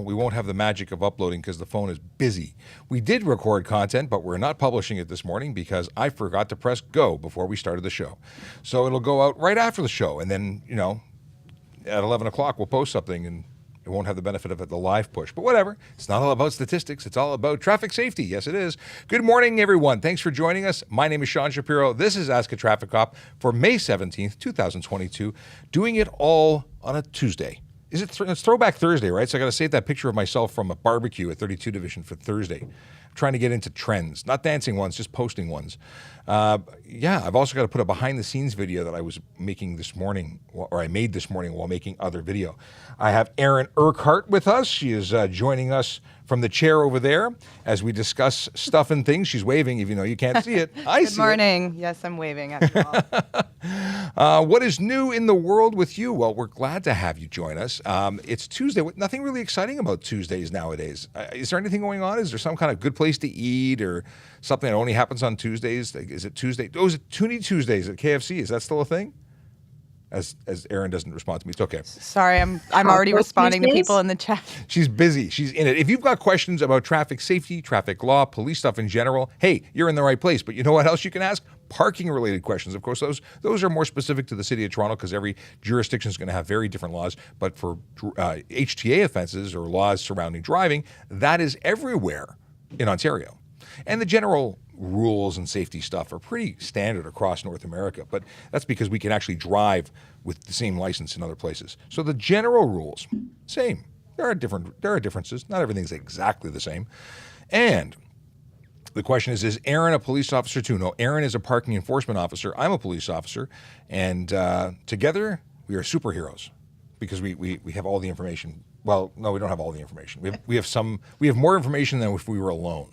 We won't have the magic of uploading because the phone is busy. We did record content, but we're not publishing it this morning because I forgot to press go before we started the show. So it'll go out right after the show, and then, at 11 o'clock we'll post something, and it won't have the benefit of the live push. But whatever. It's not all about statistics. It's all about traffic safety. Yes, it is. Good morning, everyone. Thanks for joining us. My name is Sean Shapiro. This is Ask a Traffic Cop for May 17th, 2022. Doing it all on a Tuesday. It's Throwback Thursday, right? So I got to save that picture of myself from a barbecue at 32 Division for Thursday. I'm trying to get into trends, not dancing ones, just posting ones. I've also got to put a behind-the-scenes video that I was making this morning, or I made this morning while making other video. I have Erin Urquhart with us. She is joining us from the chair over there as we discuss stuff and things. She's waving, even though you can't see it. I see it. Good morning. Yes, I'm waving after all. What is new in the world with you? Well, we're glad to have you join us. It's Tuesday. Nothing really exciting about Tuesdays nowadays. Is there anything going on? Is there some kind of good place to eat or something that only happens on Tuesdays? Is it Tuesday? Oh, is it Toonie Tuesdays at KFC? Is that still a thing? As Erin doesn't respond to me, it's okay. Sorry, I'm already responding to people in the chat. She's busy. She's in it. If you've got questions about traffic safety, traffic law, police stuff in general, hey, you're in the right place. But you know what else you can ask? Parking-related questions. Of course, those are more specific to the city of Toronto because every jurisdiction is going to have very different laws. But for HTA offenses or laws surrounding driving, that is everywhere in Ontario. And the general rules and safety stuff are pretty standard across North America, but that's because we can actually drive with the same license in other places. So the general rules, same. There are differences. Not everything's exactly the same. And the question is Erin a police officer too? No, Erin is a parking enforcement officer. I'm a police officer. And together we are superheroes because we have all the information. Well, no, we don't have all the information. We have more information than if we were alone.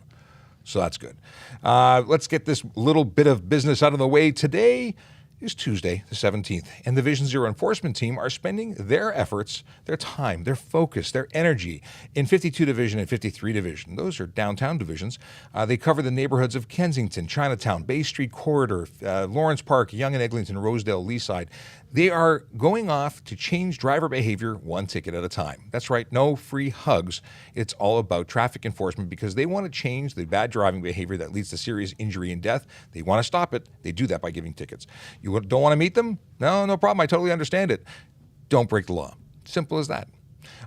So that's good. Let's get this little bit of business out of the way. Today is Tuesday, the 17th, and the Vision Zero enforcement team are spending their efforts, their time, their focus, their energy in 52 Division and 53 Division. Those are downtown divisions. They cover the neighborhoods of Kensington, Chinatown, Bay Street Corridor, Lawrence Park, Yonge and Eglinton, Rosedale, Leaside. They are going off to change driver behavior one ticket at a time. That's right, no free hugs. It's all about traffic enforcement because they want to change the bad driving behavior that leads to serious injury and death. They want to stop it. They do that by giving tickets. You don't want to meet them? No problem. I totally understand it. Don't break the law. Simple as that.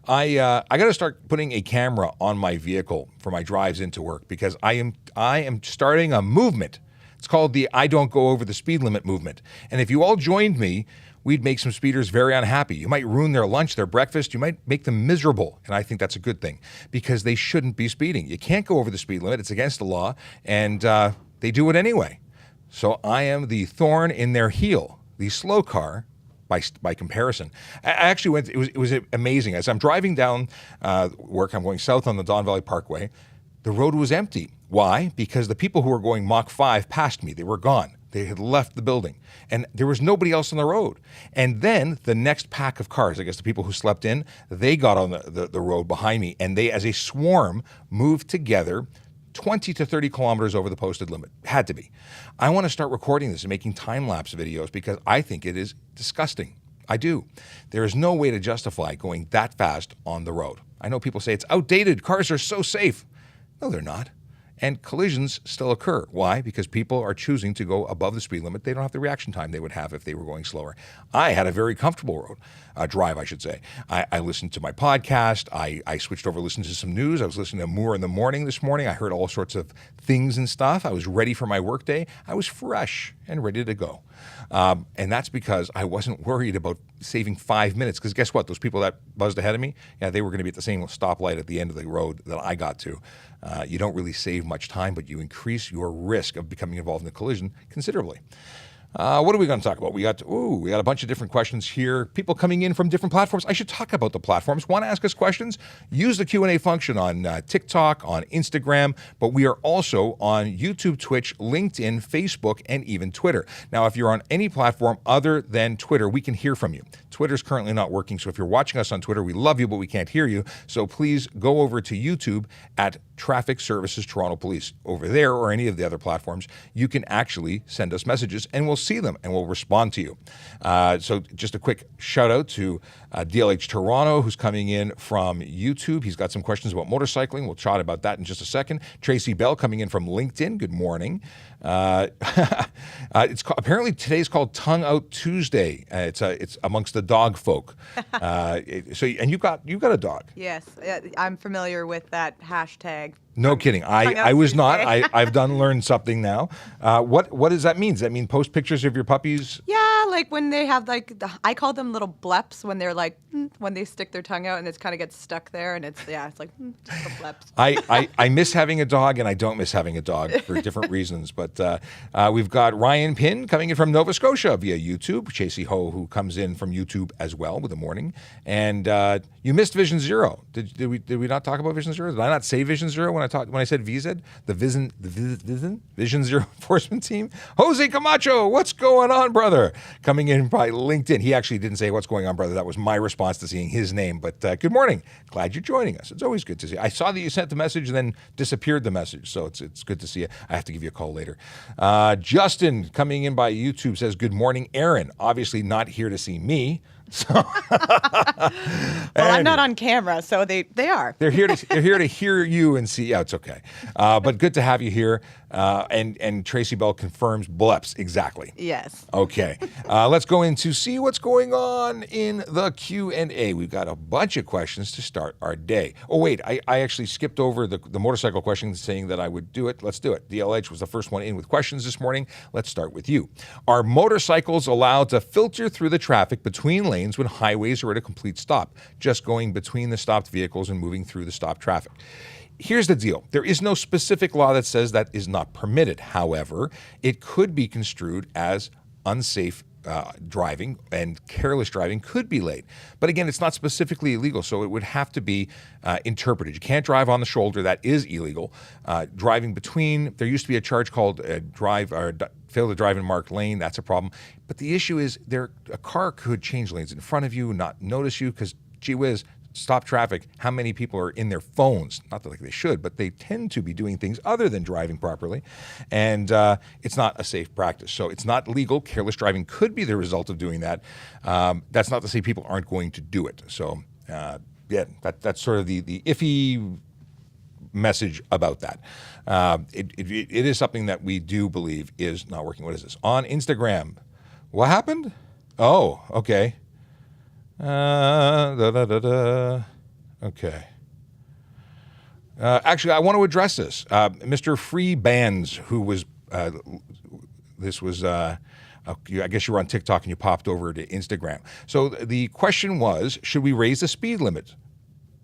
I got to start putting a camera on my vehicle for my drives into work because I am starting a movement. It's called the I Don't Go Over the Speed Limit movement. And if you all joined me, we'd make some speeders very unhappy. You might ruin their lunch, their breakfast. You might make them miserable. And I think that's a good thing because they shouldn't be speeding. You can't go over the speed limit. It's against the law. And they do it anyway. So I am the thorn in their heel, the slow car by comparison. I actually went, it was amazing. As I'm driving down work, I'm going south on the Don Valley Parkway. The road was empty. Why? Because the people who were going Mach 5 passed me. They were gone. They had left the building and there was nobody else on the road. And then the next pack of cars, I guess the people who slept in, they got on the road behind me and they, as a swarm, moved together 20 to 30 kilometers over the posted limit. Had to be. I want to start recording this and making time-lapse videos because I think it is disgusting. I do. There is no way to justify going that fast on the road. I know people say it's outdated. Cars are so safe. No, they're not. And collisions still occur. Why? Because people are choosing to go above the speed limit. They don't have the reaction time they would have if they were going slower. I had a very comfortable drive, I should say. I listened to my podcast. I switched over, listened to some news. I was listening to Moore in the Morning this morning. I heard all sorts of things and stuff. I was ready for my workday. I was fresh and ready to go. And that's because I wasn't worried about saving 5 minutes. Because guess what? Those people that buzzed ahead of me, they were going to be at the same stoplight at the end of the road that I got to. You don't really save much time, but you increase your risk of becoming involved in a collision considerably. What are we going to talk about? We got a bunch of different questions here. People coming in from different platforms. I should talk about the platforms. Want to ask us questions? Use the Q&A function on TikTok, on Instagram, but we are also on YouTube, Twitch, LinkedIn, Facebook, and even Twitter. Now, if you're on any platform other than Twitter, we can hear from you. Twitter's currently not working, so if you're watching us on Twitter, we love you, but we can't hear you. So please go over to YouTube at Traffic Services Toronto Police. Over there or any of the other platforms, you can actually send us messages and we'll see them and we'll respond to you. So just a quick shout out to DLH Toronto, who's coming in from YouTube. He's got some questions about motorcycling. We'll chat about that in just a second. Tracy Bell coming in from LinkedIn. Good morning. Apparently today's called Tongue Out Tuesday. It's amongst the dog folk. And you got a dog. Yes, I'm familiar with that hashtag. No kidding. I was not. I've learned something now. What does that mean? Does that mean post pictures of your puppies? Yeah, like when they have I call them little bleps when they're like, when they stick their tongue out and it kind of gets stuck there and it's like, just the bleps. I miss having a dog and I don't miss having a dog for different reasons. But we've got Ryan Pinn coming in from Nova Scotia via YouTube. Chasey Ho, who comes in from YouTube as well with the morning. And you missed Vision Zero. Did we not talk about Vision Zero? Did I not say Vision Zero when I said VZ? The Vision Zero enforcement team? Jose Camacho, what's going on, brother? Coming in by LinkedIn. He actually didn't say what's going on, brother. That was my response to seeing his name. But good morning. Glad you're joining us. It's always good to see you. I saw that you sent the message and then disappeared the message. So it's good to see you. I have to give you a call later. Justin coming in by YouTube says, good morning, Aaron. Obviously not here to see me. So well, I'm not on camera, so they are. They're here to hear you and see. Yeah, it's okay. But good to have you here. And Tracy Bell confirms bleps exactly. Yes. Okay. Let's go in to see what's going on in the Q&A. We've got a bunch of questions to start our day. Oh wait, I actually skipped over the motorcycle question, saying that I would do it. Let's do it. DLH was the first one in with questions this morning. Let's start with you. Are motorcycles allowed to filter through the traffic between lanes when highways are at a complete stop, just going between the stopped vehicles and moving through the stopped traffic? Here's the deal. There is no specific law that says that is not permitted. However, it could be construed as unsafe driving, and careless driving could be late. But again, it's not specifically illegal, so it would have to be interpreted. You can't drive on the shoulder. That is illegal. Driving between, there used to be a charge called fail to drive in marked lane. That's a problem. But the issue is a car could change lanes in front of you, not notice you, because gee whiz, stop traffic. How many people are in their phones? Not that they should, but they tend to be doing things other than driving properly. And it's not a safe practice. So it's not legal. Careless driving could be the result of doing that. That's not to say people aren't going to do it. So yeah, that's sort of the iffy message about that. It is something that we do believe is not working. What is this? On Instagram. What happened? Oh, okay. Okay. Actually, I want to address this. Mr. Free Bands, who was, this was, I guess you were on TikTok and you popped over to Instagram. So the question was, should we raise the speed limit?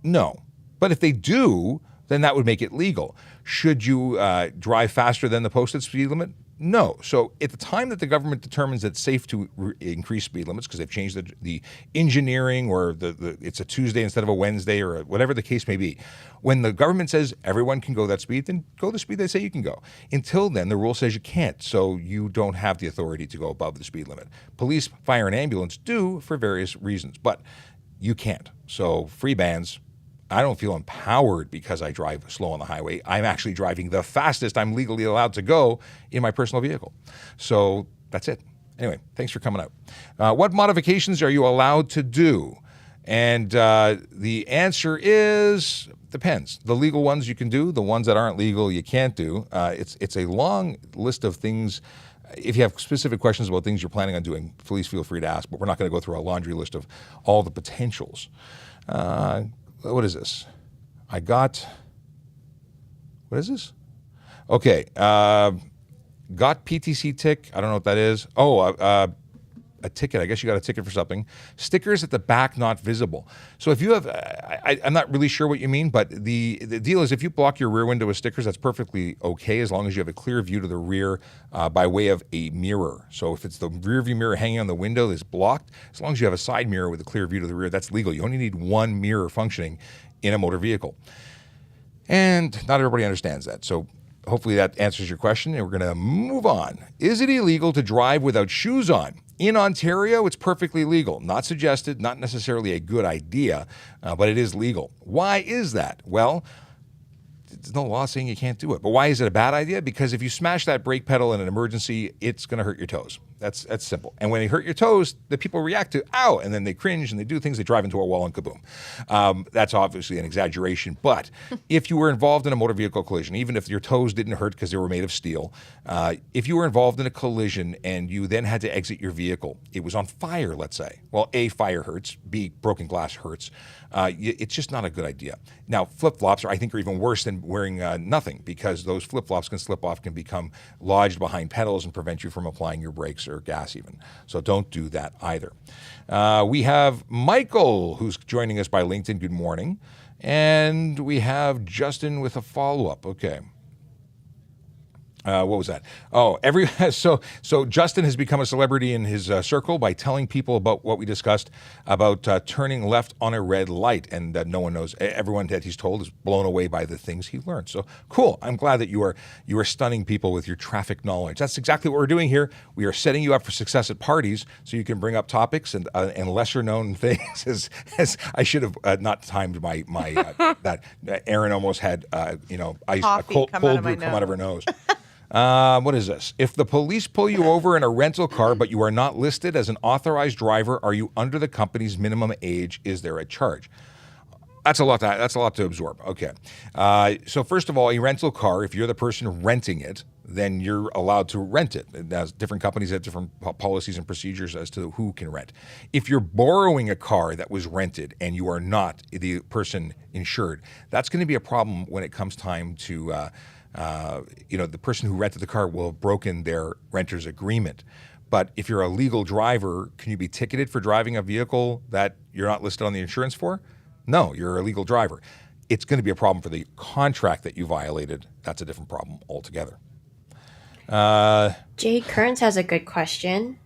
No. But if they do, then that would make it legal. Should you drive faster than the posted speed limit? No. So at the time that the government determines it's safe to increase speed limits, because they've changed the engineering, or it's a Tuesday instead of a Wednesday, or whatever the case may be, when the government says everyone can go that speed, then go the speed they say you can go. Until then, the rule says you can't, so you don't have the authority to go above the speed limit. Police, fire, and ambulance do for various reasons, but you can't. So free bands. I don't feel empowered because I drive slow on the highway. I'm actually driving the fastest I'm legally allowed to go in my personal vehicle. So that's it. Anyway, thanks for coming out. What modifications are you allowed to do? And the answer is depends. The legal ones you can do. The ones that aren't legal you can't do. It's a long list of things. If you have specific questions about things you're planning on doing, please feel free to ask. But we're not going to go through a laundry list of all the potentials. What is this? What is this? Okay. Got PTC tick. I don't know what that is. Oh, a ticket. I guess you got a ticket for something. Stickers at the back not visible. So if you have, I'm not really sure what you mean, but the deal is if you block your rear window with stickers, that's perfectly okay as long as you have a clear view to the rear by way of a mirror. So if it's the rear view mirror hanging on the window that's blocked, as long as you have a side mirror with a clear view to the rear, that's legal. You only need one mirror functioning in a motor vehicle. And not everybody understands that. So hopefully that answers your question, and we're going to move on. Is it illegal to drive without shoes on? In Ontario, it's perfectly legal. Not suggested, not necessarily a good idea, but it is legal. Why is that? Well, there's no law saying you can't do it. But why is it a bad idea? Because if you smash that brake pedal in an emergency, it's going to hurt your toes. That's simple. And when they hurt your toes, the people react to, ow, and then they cringe and they do things, they drive into a wall and kaboom. That's obviously an exaggeration. But if you were involved in a motor vehicle collision, even if your toes didn't hurt because they were made of steel, if you were involved in a collision and you then had to exit your vehicle, it was on fire, let's say. Well, A, fire hurts. B, broken glass hurts. It's just not a good idea. Now, flip-flops I think are even worse than wearing nothing, because those flip-flops can slip off, can become lodged behind pedals and prevent you from applying your brakes or gas even. So don't do that either. We have Michael, who's joining us by LinkedIn. Good morning. And we have Justin with a follow-up. Okay. What was that? Oh, so Justin has become a celebrity in his circle by telling people about what we discussed about turning left on a red light, and no one knows. Everyone that he's told is blown away by the things he learned. So cool. I'm glad that you are stunning people with your traffic knowledge. That's exactly what we're doing here. We are setting you up for success at parties, so you can bring up topics and lesser known things. As I should have not timed my that Erin almost had a cold brew come out of her nose. What is this? If the police pull you over in a rental car, but you are not listed as an authorized driver, are you under the company's minimum age? Is there a charge? That's a lot to absorb. Okay. So first of all, a rental car, if you're the person renting it, then you're allowed to rent it. Now, different companies have different policies and procedures as to who can rent. If you're borrowing a car that was rented and you are not the person insured, that's going to be a problem when it comes time to the person who rented the car will have broken their renter's agreement. But if you're a legal driver, can you be ticketed for driving a vehicle that you're not listed on the insurance for? No, you're a legal driver. It's going to be a problem for the contract that you violated. That's a different problem altogether. Jay Kearns has a good question.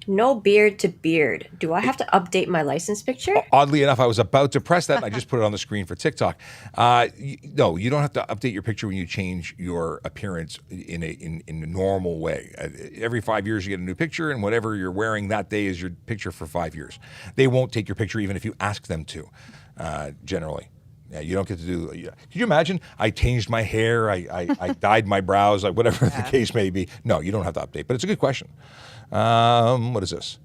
No beard to beard. Do I have to update my license picture? Oddly enough, I was about to press that, and I just put it on the screen for TikTok. No, you don't have to update your picture when you change your appearance in a normal way. Every 5 years, you get a new picture, and whatever you're wearing that day is your picture for 5 years. They won't take your picture even if you ask them to, generally. Yeah, you don't get to do. Could you imagine? I changed my hair, I dyed my brows, like whatever the case may be. No, you don't have to update, but it's a good question. What is this?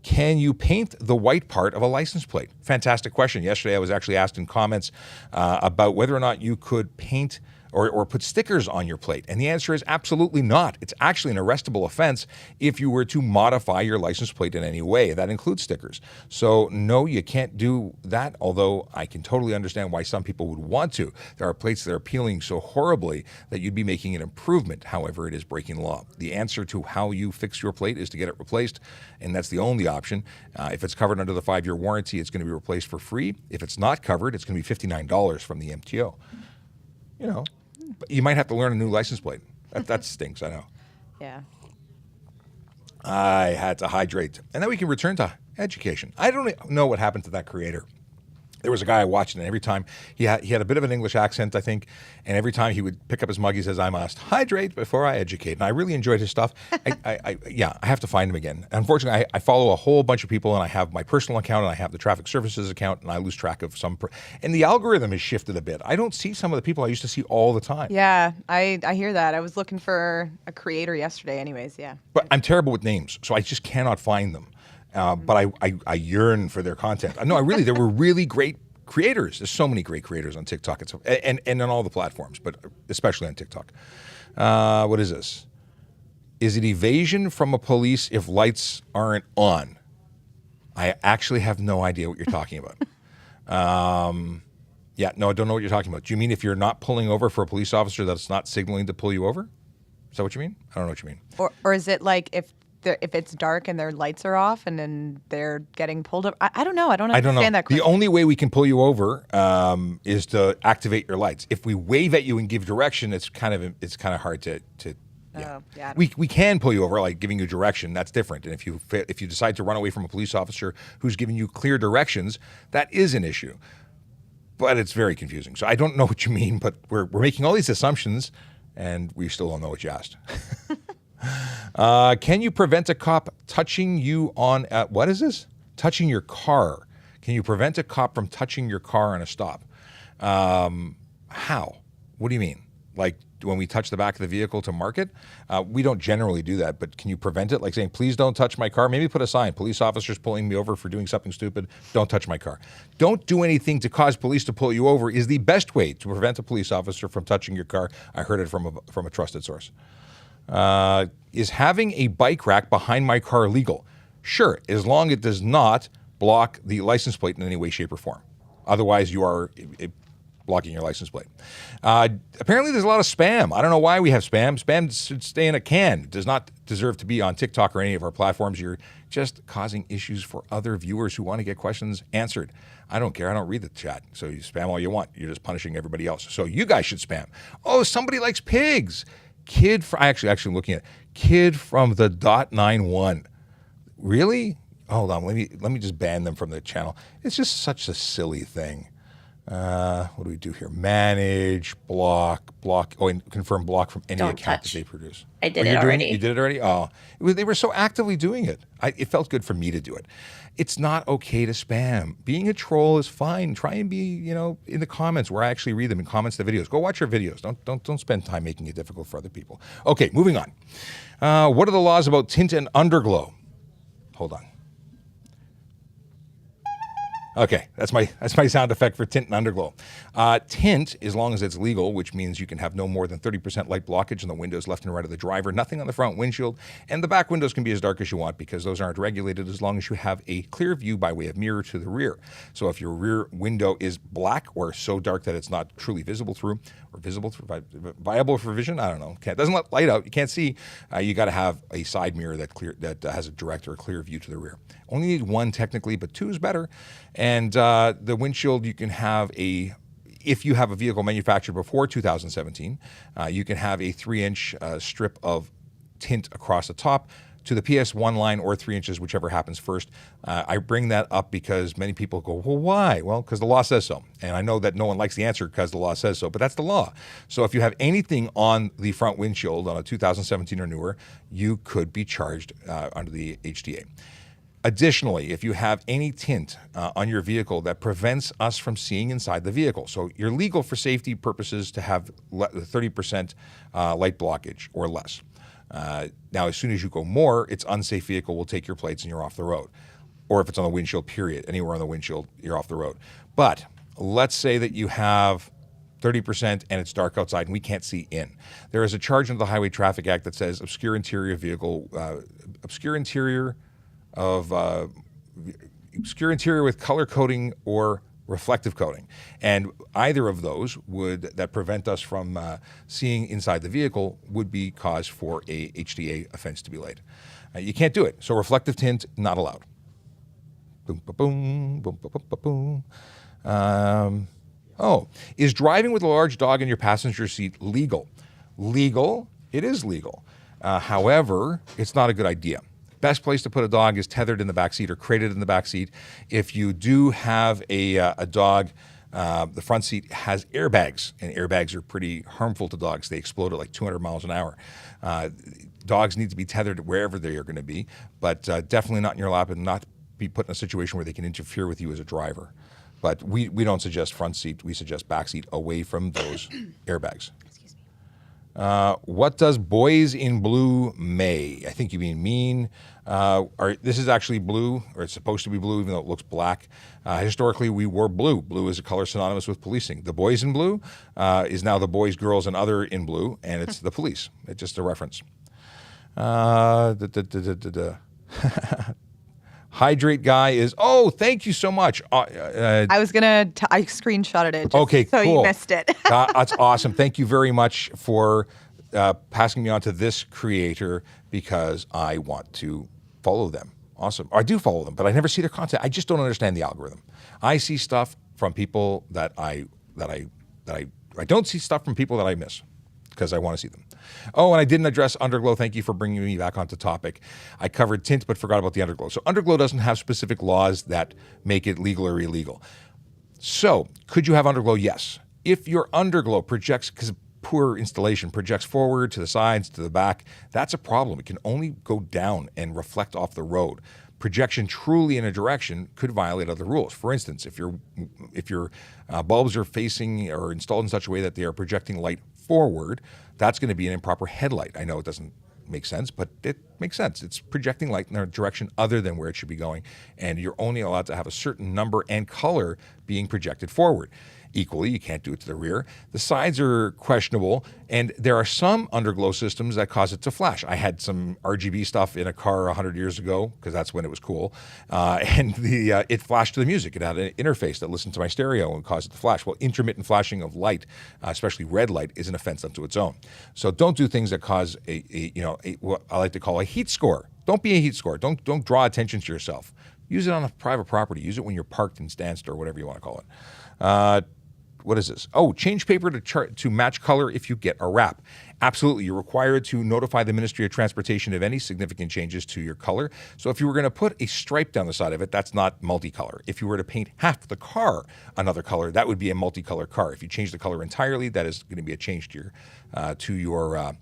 Can you paint the white part of a license plate? Fantastic question. Yesterday, I was actually asked in comments about whether or not you could paint or put stickers on your plate. And the answer is absolutely not. It's actually an arrestable offense if you were to modify your license plate in any way. That includes stickers. So no, you can't do that, although I can totally understand why some people would want to. There are plates that are peeling so horribly that you'd be making an improvement. However, it is breaking law. The answer to how you fix your plate is to get it replaced, and that's the only option. If it's covered under the 5-year warranty, it's going to be replaced for free. If it's not covered, it's going to be $59 from the MTO. You might have to learn a new license plate. That stinks, I know. Yeah. I had to hydrate. And then we can return to education. I don't know what happened to that creator. There was a guy I watched, and every time he had a bit of an English accent, I think, and every time he would pick up his mug, he says, "I must hydrate before I educate." And I really enjoyed his stuff. I have to find him again. Unfortunately, I follow a whole bunch of people, and I have my personal account, and I have the traffic services account, and I lose track of some. And the algorithm has shifted a bit. I don't see some of the people I used to see all the time. Yeah, I hear that. I was looking for a creator yesterday anyways, yeah. But I'm terrible with names, so I just cannot find them. But I yearn for their content. No, there were really great creators. There's so many great creators on TikTok and on all the platforms, but especially on TikTok. What is this? Is it evasion from a police if lights aren't on? I actually have no idea what you're talking about. I don't know what you're talking about. Do you mean if you're not pulling over for a police officer that's not signaling to pull you over? Is that what you mean? I don't know what you mean. Or is it like if it's dark and their lights are off and then they're getting pulled up? I don't know. I don't understand that question. The only way we can pull you over is to activate your lights. If we wave at you and give direction, it's kind of hard to yeah. We can pull you over, like giving you direction. That's different. And if you decide to run away from a police officer who's giving you clear directions, that is an issue. But it's very confusing. So I don't know what you mean, but we're making all these assumptions, and we still don't know what you asked. Can you prevent a cop touching you on what is this? Touching your car. Can you prevent a cop from touching your car on a stop? How? What do you mean? Like when we touch the back of the vehicle to mark it? We don't generally do that, but can you prevent it? Like saying, please don't touch my car. Maybe put a sign, police officers pulling me over for doing something stupid. Don't touch my car. Don't do anything to cause police to pull you over is the best way to prevent a police officer from touching your car. I heard it from a trusted source. Is having a bike rack behind my car legal? Sure, as long as it does not block the license plate in any way, shape, or form. Otherwise, you are blocking your license plate. Apparently, there's a lot of spam. I don't know why we have spam. Spam should stay in a can. It does not deserve to be on TikTok or any of our platforms. You're just causing issues for other viewers who want to get questions answered. I don't care. I don't read the chat. So you spam all you want. You're just punishing everybody else. So you guys should spam. Oh, somebody likes pigs. Actually looking at kid from the .91. Really? Hold on. Let me just ban them from the channel. It's just such a silly thing. What do we do here? Manage, block, and confirm block from any Don't account touch. that they produce. I did it already. You did it already? Oh, they were so actively doing it. It felt good for me to do it. It's not okay to spam. Being a troll is fine. Try and be, in the comments where I actually read them in comments to videos. Go watch your videos. Don't spend time making it difficult for other people. Okay, moving on. What are the laws about tint and underglow? Hold on. Okay, that's my sound effect for tint and underglow. Tint, as long as it's legal, which means you can have no more than 30% light blockage in the windows left and right of the driver, nothing on the front windshield, and the back windows can be as dark as you want because those aren't regulated as long as you have a clear view by way of mirror to the rear. So if your rear window is black or so dark that it's not truly visible through, or viable for vision, I don't know, doesn't let light out, you can't see, you got to have a side mirror that has a direct or a clear view to the rear. Only need one technically, but two is better. And the windshield, you can have if you have a vehicle manufactured before 2017, you can have a 3-inch strip of tint across the top to the PS1 line or 3 inches, whichever happens first. I bring that up because many people go, well, why? Well, because the law says so. And I know that no one likes the answer because the law says so, but that's the law. So if you have anything on the front windshield on a 2017 or newer, you could be charged under the HDA. Additionally, if you have any tint on your vehicle that prevents us from seeing inside the vehicle, so you're legal for safety purposes to have 30% light blockage or less. Now, as soon as you go more, it's unsafe vehicle will take your plates and you're off the road. Or if it's on the windshield, period, anywhere on the windshield, you're off the road. But let's say that you have 30% and it's dark outside and we can't see in. There is a charge under the Highway Traffic Act that says obscure interior with color coding or reflective coating. And either of those that prevent us from seeing inside the vehicle would be cause for a HDA offense to be laid. You can't do it. So reflective tint, not allowed. Boom, ba-boom, boom, ba-boom, ba-boom. Is driving with a large dog in your passenger seat legal? Legal, it is legal. However, it's not a good idea. Best place to put a dog is tethered in the back seat or crated in the back seat. If you do have a dog, the front seat has airbags, and airbags are pretty harmful to dogs. They explode at like 200 miles an hour. Dogs need to be tethered wherever they are going to be, but definitely not in your lap and not be put in a situation where they can interfere with you as a driver. But we don't suggest front seat. We suggest back seat away from those airbags. What does boys in blue may? I think you mean. This is actually blue, or it's supposed to be blue, even though it looks black. Historically, we wore blue. Blue is a color synonymous with policing. The boys in blue is now the boys, girls, and other in blue, and it's the police. It's just a reference. Hydrate guy is, thank you so much. I screenshotted it. Okay, so cool. You missed it. That's awesome. Thank you very much for passing me on to this creator because I want to follow them. Awesome. I do follow them, but I never see their content. I just don't understand the algorithm. I see stuff from people that I don't see stuff from people that I miss because I want to see them. Oh, and I didn't address underglow. Thank you for bringing me back onto topic. I covered tint, but forgot about the underglow. So underglow doesn't have specific laws that make it legal or illegal. So could you have underglow? Yes. If your underglow projects, because poor installation, projects forward, to the sides, to the back, that's a problem. It can only go down and reflect off the road. projection truly in a direction could violate other rules. For instance, if your bulbs are facing or installed in such a way that they are projecting light forward, that's going to be an improper headlight. I know it doesn't make sense, but it makes sense. It's projecting light in a direction other than where it should be going, and you're only allowed to have a certain number and color being projected forward. Equally, you can't do it to the rear. The sides are questionable, and there are some underglow systems that cause it to flash. I had some RGB stuff in a car 100 years ago, because that's when it was cool, and it flashed to the music. It had an interface that listened to my stereo and caused it to flash. Well, intermittent flashing of light, especially red light, is an offense unto its own. So don't do things that cause what I like to call a heat score. Don't be a heat score. Don't draw attention to yourself. Use it on a private property. Use it when you're parked and stanced or whatever you want to call it. What is this? Oh, change paper to match color if you get a wrap. Absolutely. You're required to notify the Ministry of Transportation of any significant changes to your color. So if you were going to put a stripe down the side of it, that's not multicolor. If you were to paint half the car another color, that would be a multicolor car. If you change the color entirely, that is going to be a change to your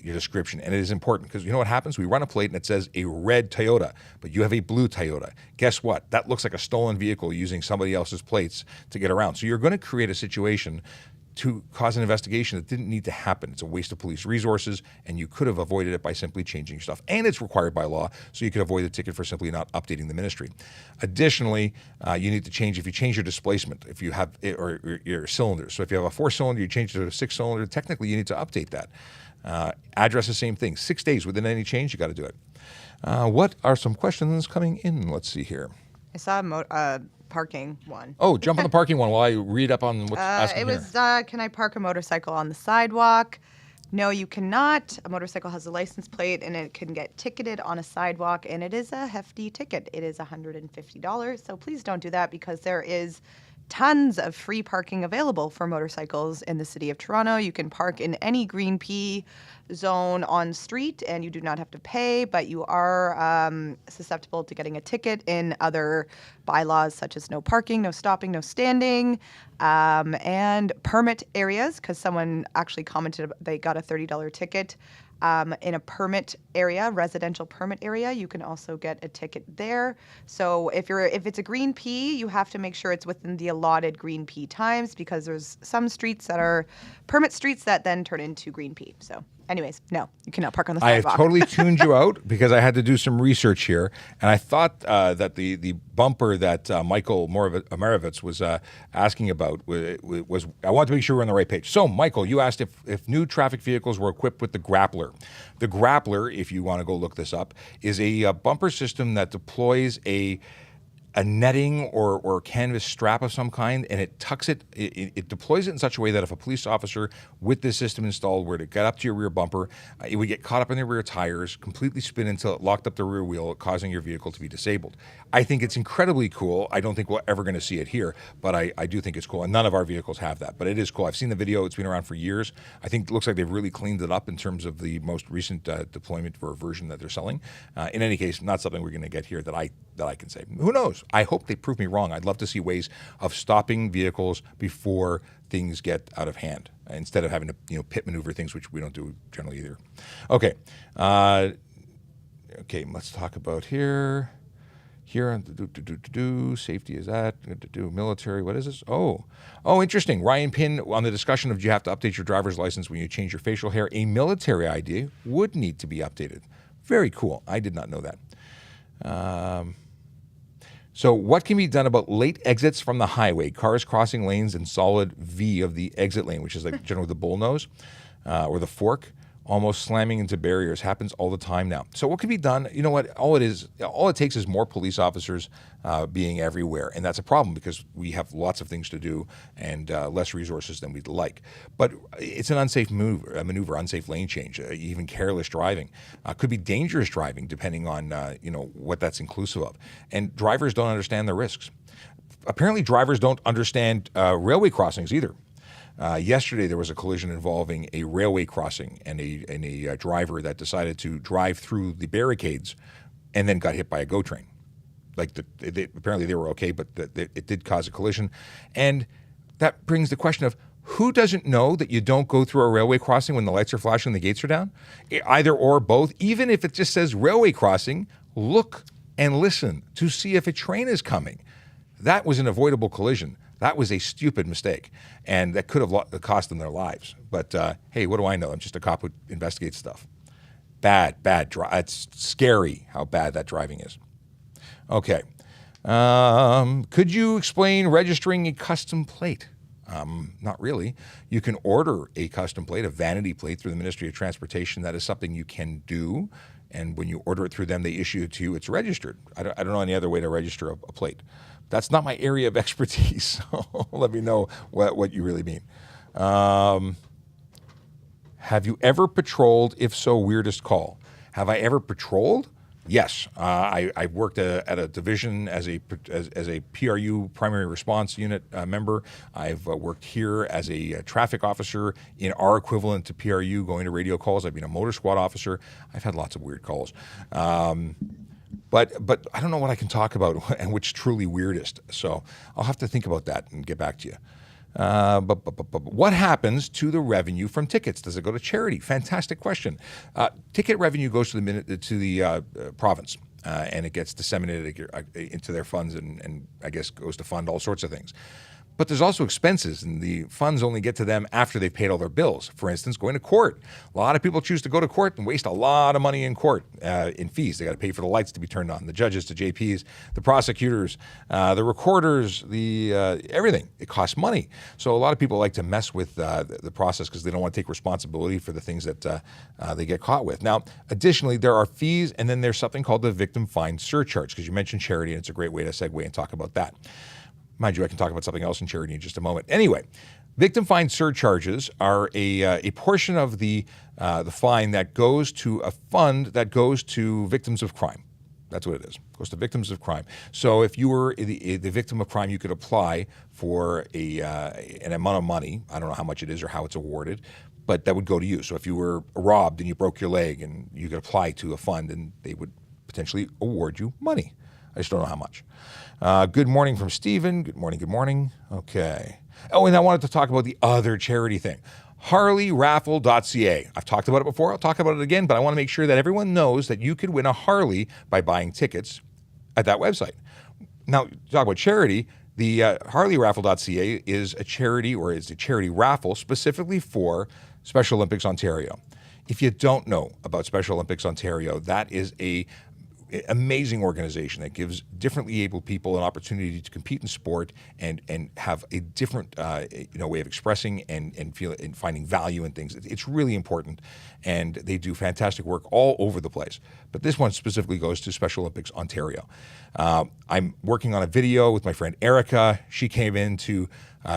description. And it is important because you know what happens? We run a plate and it says a red Toyota, but you have a blue Toyota. Guess what? That looks like a stolen vehicle using somebody else's plates to get around. So you're going to create a situation to cause an investigation that didn't need to happen. It's a waste of police resources, and you could have avoided it by simply changing stuff. And it's required by law, so you could avoid the ticket for simply not updating the ministry. Additionally, you need to change, if you change your displacement, if you have, or your cylinders. So if you have a 4-cylinder, you change it to a 6-cylinder, technically you need to update that. Address, the same thing. 6 days within any change, you got to do it. What are some questions coming in? Let's see here. I saw a parking one. Oh, jump on the parking one while I read up on what's asking It here. was, can I park a motorcycle on the sidewalk? No, you cannot. A motorcycle has a license plate, and it can get ticketed on a sidewalk, and it is a hefty ticket. It is $150, so please don't do that because there is tons of free parking available for motorcycles in the city of Toronto. You can park in any green P zone on street and you do not have to pay, but you are susceptible to getting a ticket in other bylaws such as no parking, no stopping, no standing, and permit areas, because someone actually commented they got a $30 ticket. In a permit area, residential permit area, you can also get a ticket there. So if it's a green P, you have to make sure it's within the allotted green P times, because there's some streets that are permit streets that then turn into green P. So anyways, no, you cannot park on the sidewalk. I have totally tuned you out because I had to do some research here, and I thought that the bumper that Michael Moravitz was asking about was I wanted to make sure we're on the right page. So, Michael, you asked if new traffic vehicles were equipped with the Grappler. The Grappler, if you want to go look this up, is a bumper system that deploys a netting or canvas strap of some kind, and it tucks it deploys it in such a way that if a police officer with this system installed were to get up to your rear bumper, it would get caught up in the rear tires, completely spin until it locked up the rear wheel, causing your vehicle to be disabled. I think it's incredibly cool. I don't think we're ever going to see it here, but I do think it's cool, and none of our vehicles have that, but it is cool. I've seen the video. It's been around for years. I think it looks like they've really cleaned it up in terms of the most recent deployment or version that they're selling. In any case, not something we're going to get here that I can say. Who knows? I hope they prove me wrong. I'd love to see ways of stopping vehicles before things get out of hand, instead of having to pit maneuver things, which we don't do generally either. Okay, let's talk about here. Here, safety is that. Military, what is this? Oh, interesting. Ryan Pinn on the discussion of do you have to update your driver's license when you change your facial hair. A military ID would need to be updated. Very cool. I did not know that. So what can be done about late exits from the highway, cars crossing lanes in solid V of the exit lane, which is like generally the bullnose or the fork, almost slamming into barriers, happens all the time now. So what can be done? You know what? All it takes is more police officers being everywhere, and that's a problem because we have lots of things to do and less resources than we'd like. But it's an unsafe maneuver, unsafe lane change, even careless driving. Could be dangerous driving depending on what that's inclusive of. And drivers don't understand the risks. Apparently, drivers don't understand railway crossings either. Yesterday, there was a collision involving a railway crossing and a driver that decided to drive through the barricades and then got hit by a GO train. Apparently they were okay, but it did cause a collision. And that brings the question of who doesn't know that you don't go through a railway crossing when the lights are flashing and the gates are down? Either or both. Even if it just says railway crossing, look and listen to see if a train is coming. That was an avoidable collision. That was a stupid mistake, and that could have cost them their lives. But hey, what do I know? I'm just a cop who investigates stuff. Bad. It's scary how bad that driving is. Okay. Could you explain registering a custom plate? Not really. You can order a custom plate, a vanity plate, through the Ministry of Transportation. That is something you can do. And when you order it through them, they issue it to you. It's registered. I don't know any other way to register a plate. That's not my area of expertise. So let me know what you really mean. Have you ever patrolled? If so, weirdest call. Have I ever patrolled? Yes. I worked at a division as a PRU, primary response unit member. I've worked here as a traffic officer in our equivalent to PRU, going to radio calls. I've been a motor squad officer. I've had lots of weird calls. But I don't know what I can talk about and which truly weirdest. So I'll have to think about that and get back to you. But what happens to the revenue from tickets? Does it go to charity? Fantastic question. Ticket revenue goes to the province, and it gets disseminated into their funds, and I guess goes to fund all sorts of things. But there's also expenses, and the funds only get to them after they've paid all their bills. For instance, going to court. A lot of people choose to go to court and waste a lot of money in court in fees. They got to pay for the lights to be turned on, the judges to JPs, the prosecutors, the recorders, everything. It costs money. So a lot of people like to mess with the process because they don't want to take responsibility for the things that they get caught with. Now, additionally, there are fees, and then there's something called the victim fine surcharge, because you mentioned charity, and it's a great way to segue and talk about that. Mind you, I can talk about something else in charity in just a moment. Anyway, victim fine surcharges are a portion of the fine that goes to a fund that goes to victims of crime. That's what it is. It goes to victims of crime. So if you were the victim of crime, you could apply for an amount of money. I don't know how much it is or how it's awarded, but that would go to you. So if you were robbed and you broke your leg, and you could apply to a fund, and they would potentially award you money. I just don't know how much. Good morning from Stephen. Good morning. Okay. Oh, and I wanted to talk about the other charity thing. HarleyRaffle.ca. I've talked about it before. I'll talk about it again, but I want to make sure that everyone knows that you could win a Harley by buying tickets at that website. Now, talk about charity. The HarleyRaffle.ca is a charity, or is a charity raffle specifically for Special Olympics Ontario. If you don't know about Special Olympics Ontario, that is an amazing organization that gives differently abled people an opportunity to compete in sport and have a different way of expressing and feel and finding value in things. It's really important, and they do fantastic work all over the place. But this one specifically goes to Special Olympics Ontario. I'm working on a video with my friend Erica. She came in to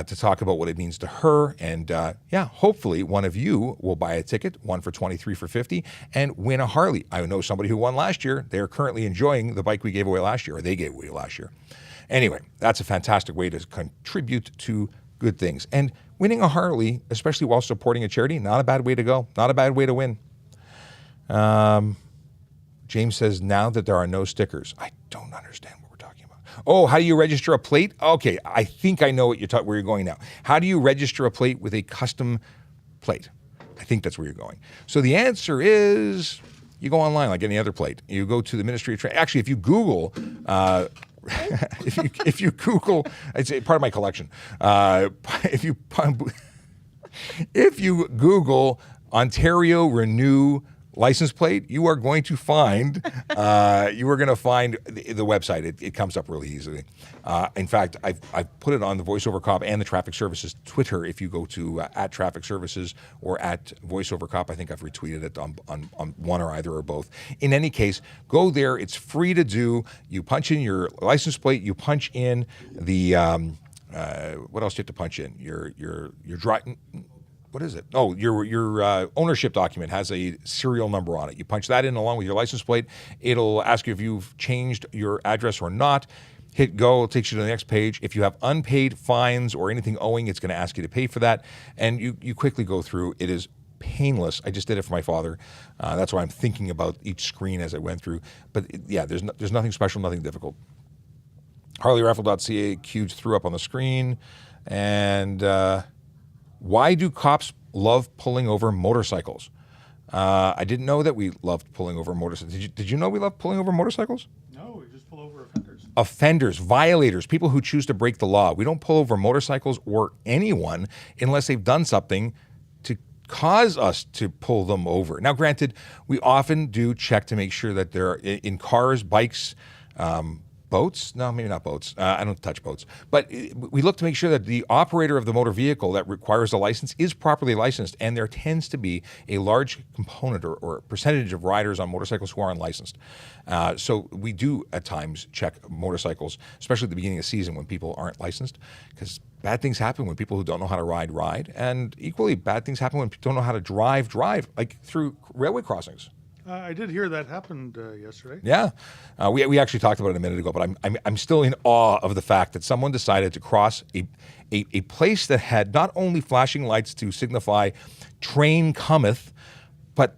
talk about what it means to her, and hopefully one of you will buy a ticket, one for $23 for $50, and win a Harley. I know somebody who won last year. They're currently enjoying the bike we gave away last year, or they gave away last year. Anyway, that's a fantastic way to contribute to good things. And winning a Harley, especially while supporting a charity, not a bad way to go, not a bad way to win. James says, now that there are no stickers. I don't understand what we're talking about. Oh, how do you register a plate? Okay, I think I know what where you're going now. How do you register a plate with a custom plate? I think that's where you're going. So the answer is, you go online like any other plate. You go to the Ministry of Transportation. Actually, if you Google, if you Google, it's part of my collection. If you Google Ontario Renew license plate, you are going to find the website. It comes up really easily. In fact, I've put it on the VoiceOver Cop and the Traffic Services Twitter. If you go to at Traffic Services or at VoiceOver Cop, I think I've retweeted it on one or either or both. In any case, go there. It's free to do. You punch in your license plate. You punch in the what else do you have to punch in? Your what is it? Oh, your ownership document has a serial number on it. You punch that in along with your license plate. It'll ask you if you've changed your address or not. Hit go, it takes you to the next page. If you have unpaid fines or anything owing, it's going to ask you to pay for that. And you quickly go through. It is painless. I just did it for my father. That's why I'm thinking about each screen as I went through. But there's nothing special, nothing difficult. HarleyRaffle.ca queued threw up on the screen. And why do cops love pulling over motorcycles? I didn't know that we loved pulling over motorcycles. Did you know we love pulling over motorcycles? No, we offenders, violators, people who choose to break the law. We don't pull over motorcycles or anyone unless they've done something to cause us to pull them over. Now, granted, we often do check to make sure that they're in cars, bikes, boats? No, maybe not boats. I don't touch boats. But we look to make sure that the operator of the motor vehicle that requires a license is properly licensed. And there tends to be a large component or percentage of riders on motorcycles who are unlicensed. So we do at times check motorcycles, especially at the beginning of the season when people aren't licensed, because bad things happen when people who don't know how to ride. And equally, bad things happen when people don't know how to drive, like through railway crossings. I did hear that happened yesterday. Yeah, we actually talked about it a minute ago, but I'm still in awe of the fact that someone decided to cross a place that had not only flashing lights to signify train cometh, but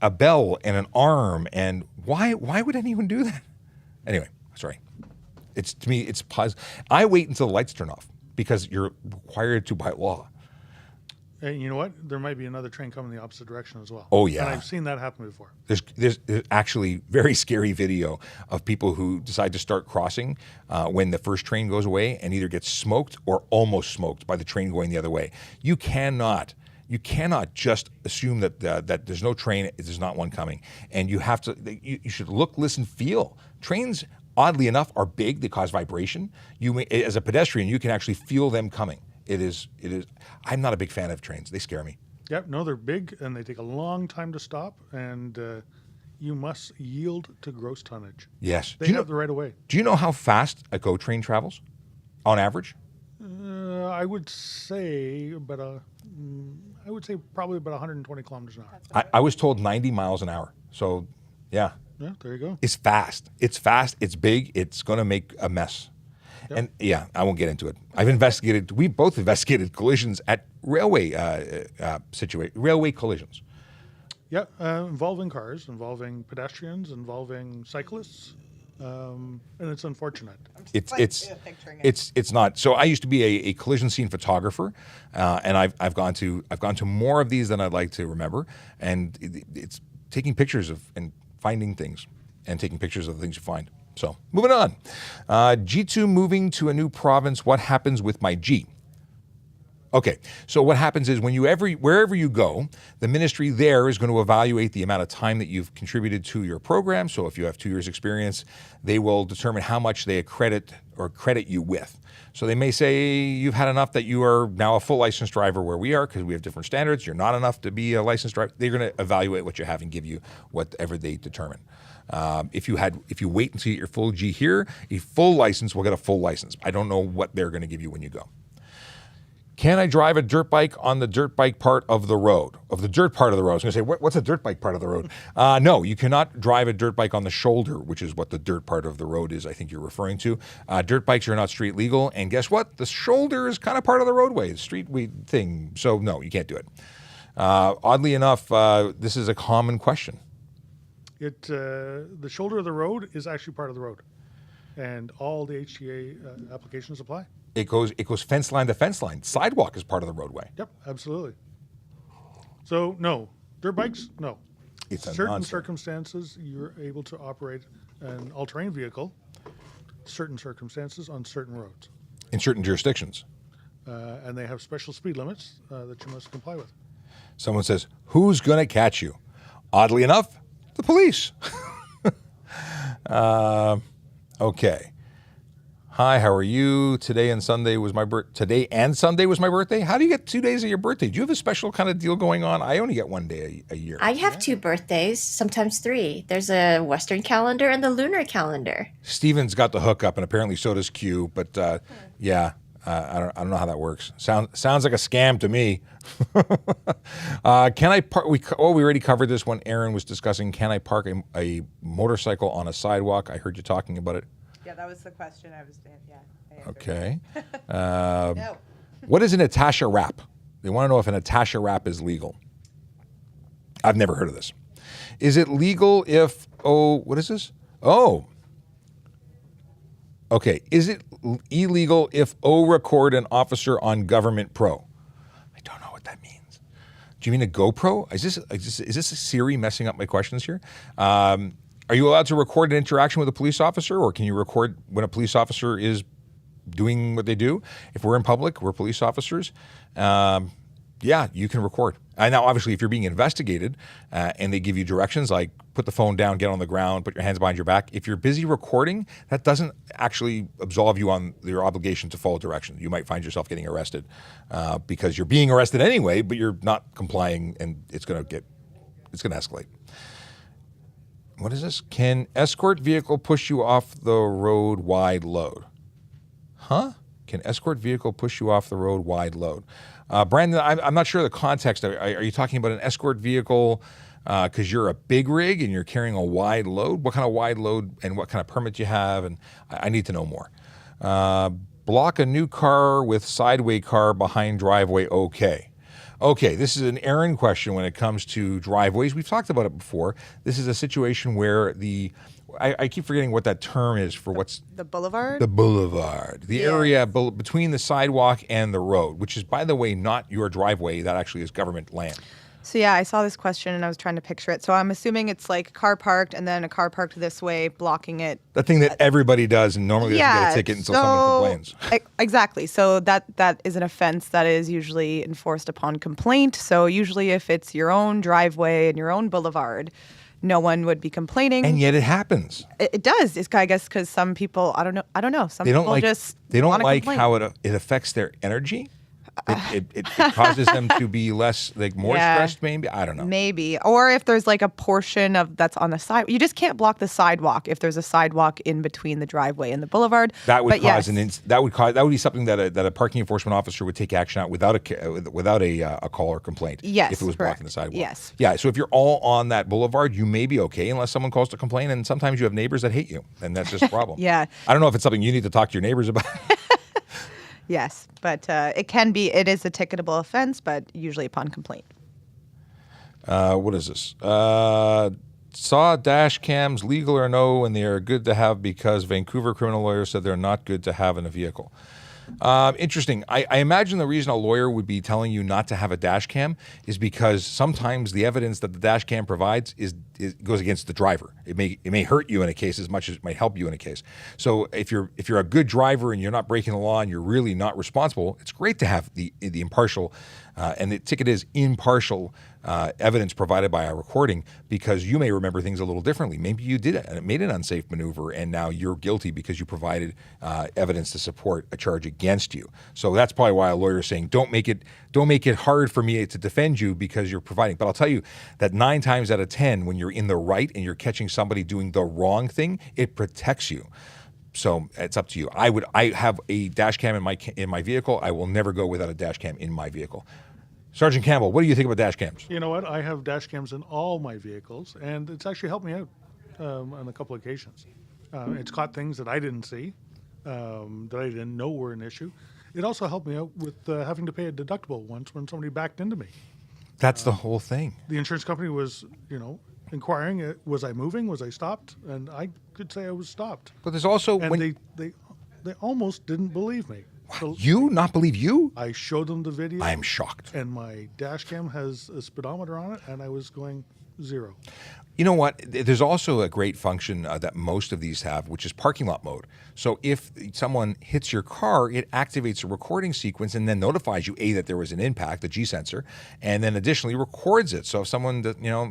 a bell and an arm. And why would anyone do that? Anyway, sorry. To me, it's positive. I wait until the lights turn off because you're required to by law. And you know what? There might be another train coming the opposite direction as well. Oh, yeah. And I've seen that happen before. There's actually very scary video of people who decide to start crossing when the first train goes away and either get smoked or almost smoked by the train going the other way. You cannot just assume that that there's no train, there's not one coming. And you have to, you should look, listen, feel. Trains, oddly enough, are big. They cause vibration. As a pedestrian, you can actually feel them coming. It is. I'm not a big fan of trains. They scare me. Yep. No, they're big and they take a long time to stop, and you must yield to gross tonnage. Yes. They have the right of way. Do you know how fast a GO train travels, on average? I would say probably about 120 kilometers an hour. I was told 90 miles an hour. So, yeah. Yeah, there you go. It's fast. It's fast. It's big. It's going to make a mess. Yep. And yeah, I won't get into it. We both investigated collisions at railway collisions. Yeah, involving cars, involving pedestrians, involving cyclists, and it's unfortunate. It's not. So I used to be a collision scene photographer, and I've gone to more of these than I'd like to remember, and it's taking pictures of and finding things, and taking pictures of the things you find. So, moving on. G2 moving to a new province. What happens with my G? Okay, so what happens is wherever you go, the ministry there is going to evaluate the amount of time that you've contributed to your program. So if you have 2 years experience, they will determine how much they credit you with. So they may say you've had enough that you are now a full licensed driver where we are, because we have different standards. You're not enough to be a licensed driver. They're going to evaluate what you have and give you whatever they determine. If you wait until you get your full G here, a full license will get a full license. I don't know what they're going to give you when you go. Can I drive a dirt bike on the dirt bike part of the road? Of the dirt part of the road. I was going to say, what's a dirt bike part of the road? No, you cannot drive a dirt bike on the shoulder, which is what the dirt part of the road is, I think you're referring to. Dirt bikes are not street legal. And guess what? The shoulder is kind of part of the roadway, the street thing. So no, you can't do it. Oddly enough, this is a common question. The shoulder of the road is actually part of the road, and all the HTA applications apply. It goes fence line to fence line. Sidewalk is part of the roadway. Yep, absolutely. So no, dirt bikes, no. It's a certain nonsense. circumstances you're able to operate an all-terrain vehicle. Certain circumstances on certain roads. In certain jurisdictions. And they have special speed limits that you must comply with. Someone says, "Who's going to catch you?" Oddly enough, the police. Okay. Hi, how are you? Today and Sunday was my birthday. How do you get 2 days of your birthday? Do you have a special kind of deal going on? I only get 1 day a year. I have 2 birthdays, sometimes 3. There's a Western calendar and the lunar calendar. Steven's got the hookup, and apparently so does Q. But I don't know how that works. Sounds like a scam to me. Can I park? We already covered this when Aaron was discussing. Can I park a motorcycle on a sidewalk? I heard you talking about it. Yeah, that was the question I was. I Okay. No. What is a Natasha wrap? They want to know if a Natasha wrap is legal. I've never heard of this. Is it legal if, what is this? Oh. Okay. Is it illegal if record an officer on Government Pro? I don't know what that means. Do you mean a GoPro? Is this a Siri messing up my questions here? Are you allowed to record an interaction with a police officer, or can you record when a police officer is doing what they do? If we're in public, we're police officers. Yeah, you can record. Now, obviously, if you're being investigated and they give you directions like put the phone down, get on the ground, put your hands behind your back, if you're busy recording, that doesn't actually absolve you on your obligation to follow directions. You might find yourself getting arrested because you're being arrested anyway, but you're not complying, and it's going to escalate. What is this? Can escort vehicle push you off the road wide load? Huh? Can escort vehicle push you off the road wide load? Brandon, I'm not sure of the context. Are you talking about an escort vehicle because you're a big rig and you're carrying a wide load? What kind of wide load and what kind of permit you have? And I need to know more. Block a new car with sideway car behind driveway, okay. Okay, this is an Aaron question when it comes to driveways. We've talked about it before. This is a situation where I keep forgetting what that term is for what's... The boulevard? The boulevard. The area between the sidewalk and the road, which is, by the way, not your driveway. That actually is government land. So yeah, I saw this question and I was trying to picture it. So I'm assuming it's like a car parked and then a car parked this way blocking it. The thing that everybody does and normally doesn't get a ticket until someone complains. Exactly. So that is an offense that is usually enforced upon complaint. So usually if it's your own driveway and your own boulevard, no one would be complaining. And yet it happens. It does. It's, I guess, because some people, I don't know. Some people they don't like complain. how it affects their energy. It causes them to be less, more stressed, maybe. I don't know. Maybe. Or if there's like a portion of that's on the side. You just can't block the sidewalk if there's a sidewalk in between the driveway and the boulevard. That would that would be something that a parking enforcement officer would take action on without a call or complaint. Yes, if it was correct. blocking the sidewalk. Yes. Yeah. So if you're all on that boulevard, you may be okay unless someone calls to complain. And sometimes you have neighbors that hate you, and that's just a problem. Yeah. I don't know if it's something you need to talk to your neighbors about. Yes, but it is a ticketable offense, but usually upon complaint. What is this? Saw dash cams legal or no, and they are good to have because Vancouver criminal lawyers said they're not good to have in a vehicle. Interesting. I imagine the reason a lawyer would be telling you not to have a dash cam is because sometimes the evidence that the dash cam provides goes against the driver. It may hurt you in a case as much as it might help you in a case. So if you're a good driver and you're not breaking the law and you're really not responsible, it's great to have the impartial and the ticket is impartial evidence provided by a recording because you may remember things a little differently. Maybe you did it and it made an unsafe maneuver and now you're guilty because you provided evidence to support a charge against you. So that's probably why a lawyer is saying don't make it hard for me to defend you because you're providing. But I'll tell you that 9 times out of 10 when you're in the right and you're catching somebody doing the wrong thing, it protects you. So it's up to you. I have a dash cam in my vehicle. I will never go without a dash cam in my vehicle. Sergeant Campbell, what do you think about dash cams? You know what? I have dash cams in all my vehicles, and it's actually helped me out on a couple of occasions. It's caught things that I didn't see, that I didn't know were an issue. It also helped me out with having to pay a deductible once when somebody backed into me. That's the whole thing. The insurance company was, inquiring, was I moving? Was I stopped? And I could say I was stopped. But there's also... And they almost didn't believe me. So you not believe you? I showed them the video. I am shocked. And my dash cam has a speedometer on it, and I was going 0. You know what? There's also a great function that most of these have, which is parking lot mode. So if someone hits your car, it activates a recording sequence and then notifies you, A, that there was an impact, the G sensor, and then additionally records it. So if someone,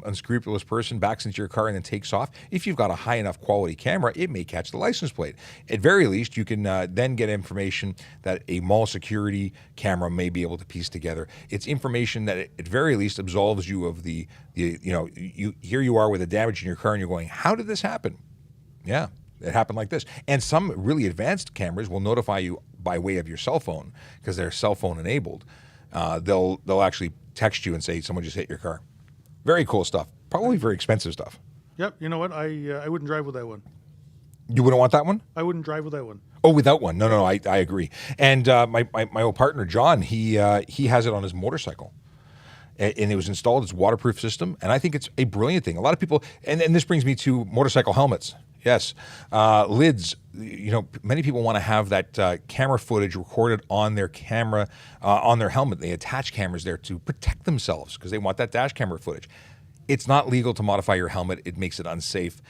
unscrupulous person backs into your car and then takes off, if you've got a high enough quality camera, it may catch the license plate. At very least, you can then get information that a mall security camera may be able to piece together. It's information that at very least absolves you of here you are with a damage in your car and you're going, how did this happen? Yeah, it happened like this. And some really advanced cameras will notify you by way of your cell phone because they're cell phone enabled. They'll actually text you and say, someone just hit your car. Very cool stuff. Probably very expensive stuff. Yep. You know what? I wouldn't drive with that one. You wouldn't want that one? I wouldn't drive with that one. Oh, without one? No, I agree. And my old partner, John, he has it on his motorcycle. And it was installed as a waterproof system, and I think it's a brilliant thing. A lot of people, and this brings me to motorcycle helmets. Yes, lids. Many people want to have that camera footage recorded on their camera, on their helmet. They attach cameras there to protect themselves because they want that dash camera footage. It's not legal to modify your helmet. It makes it unsafe.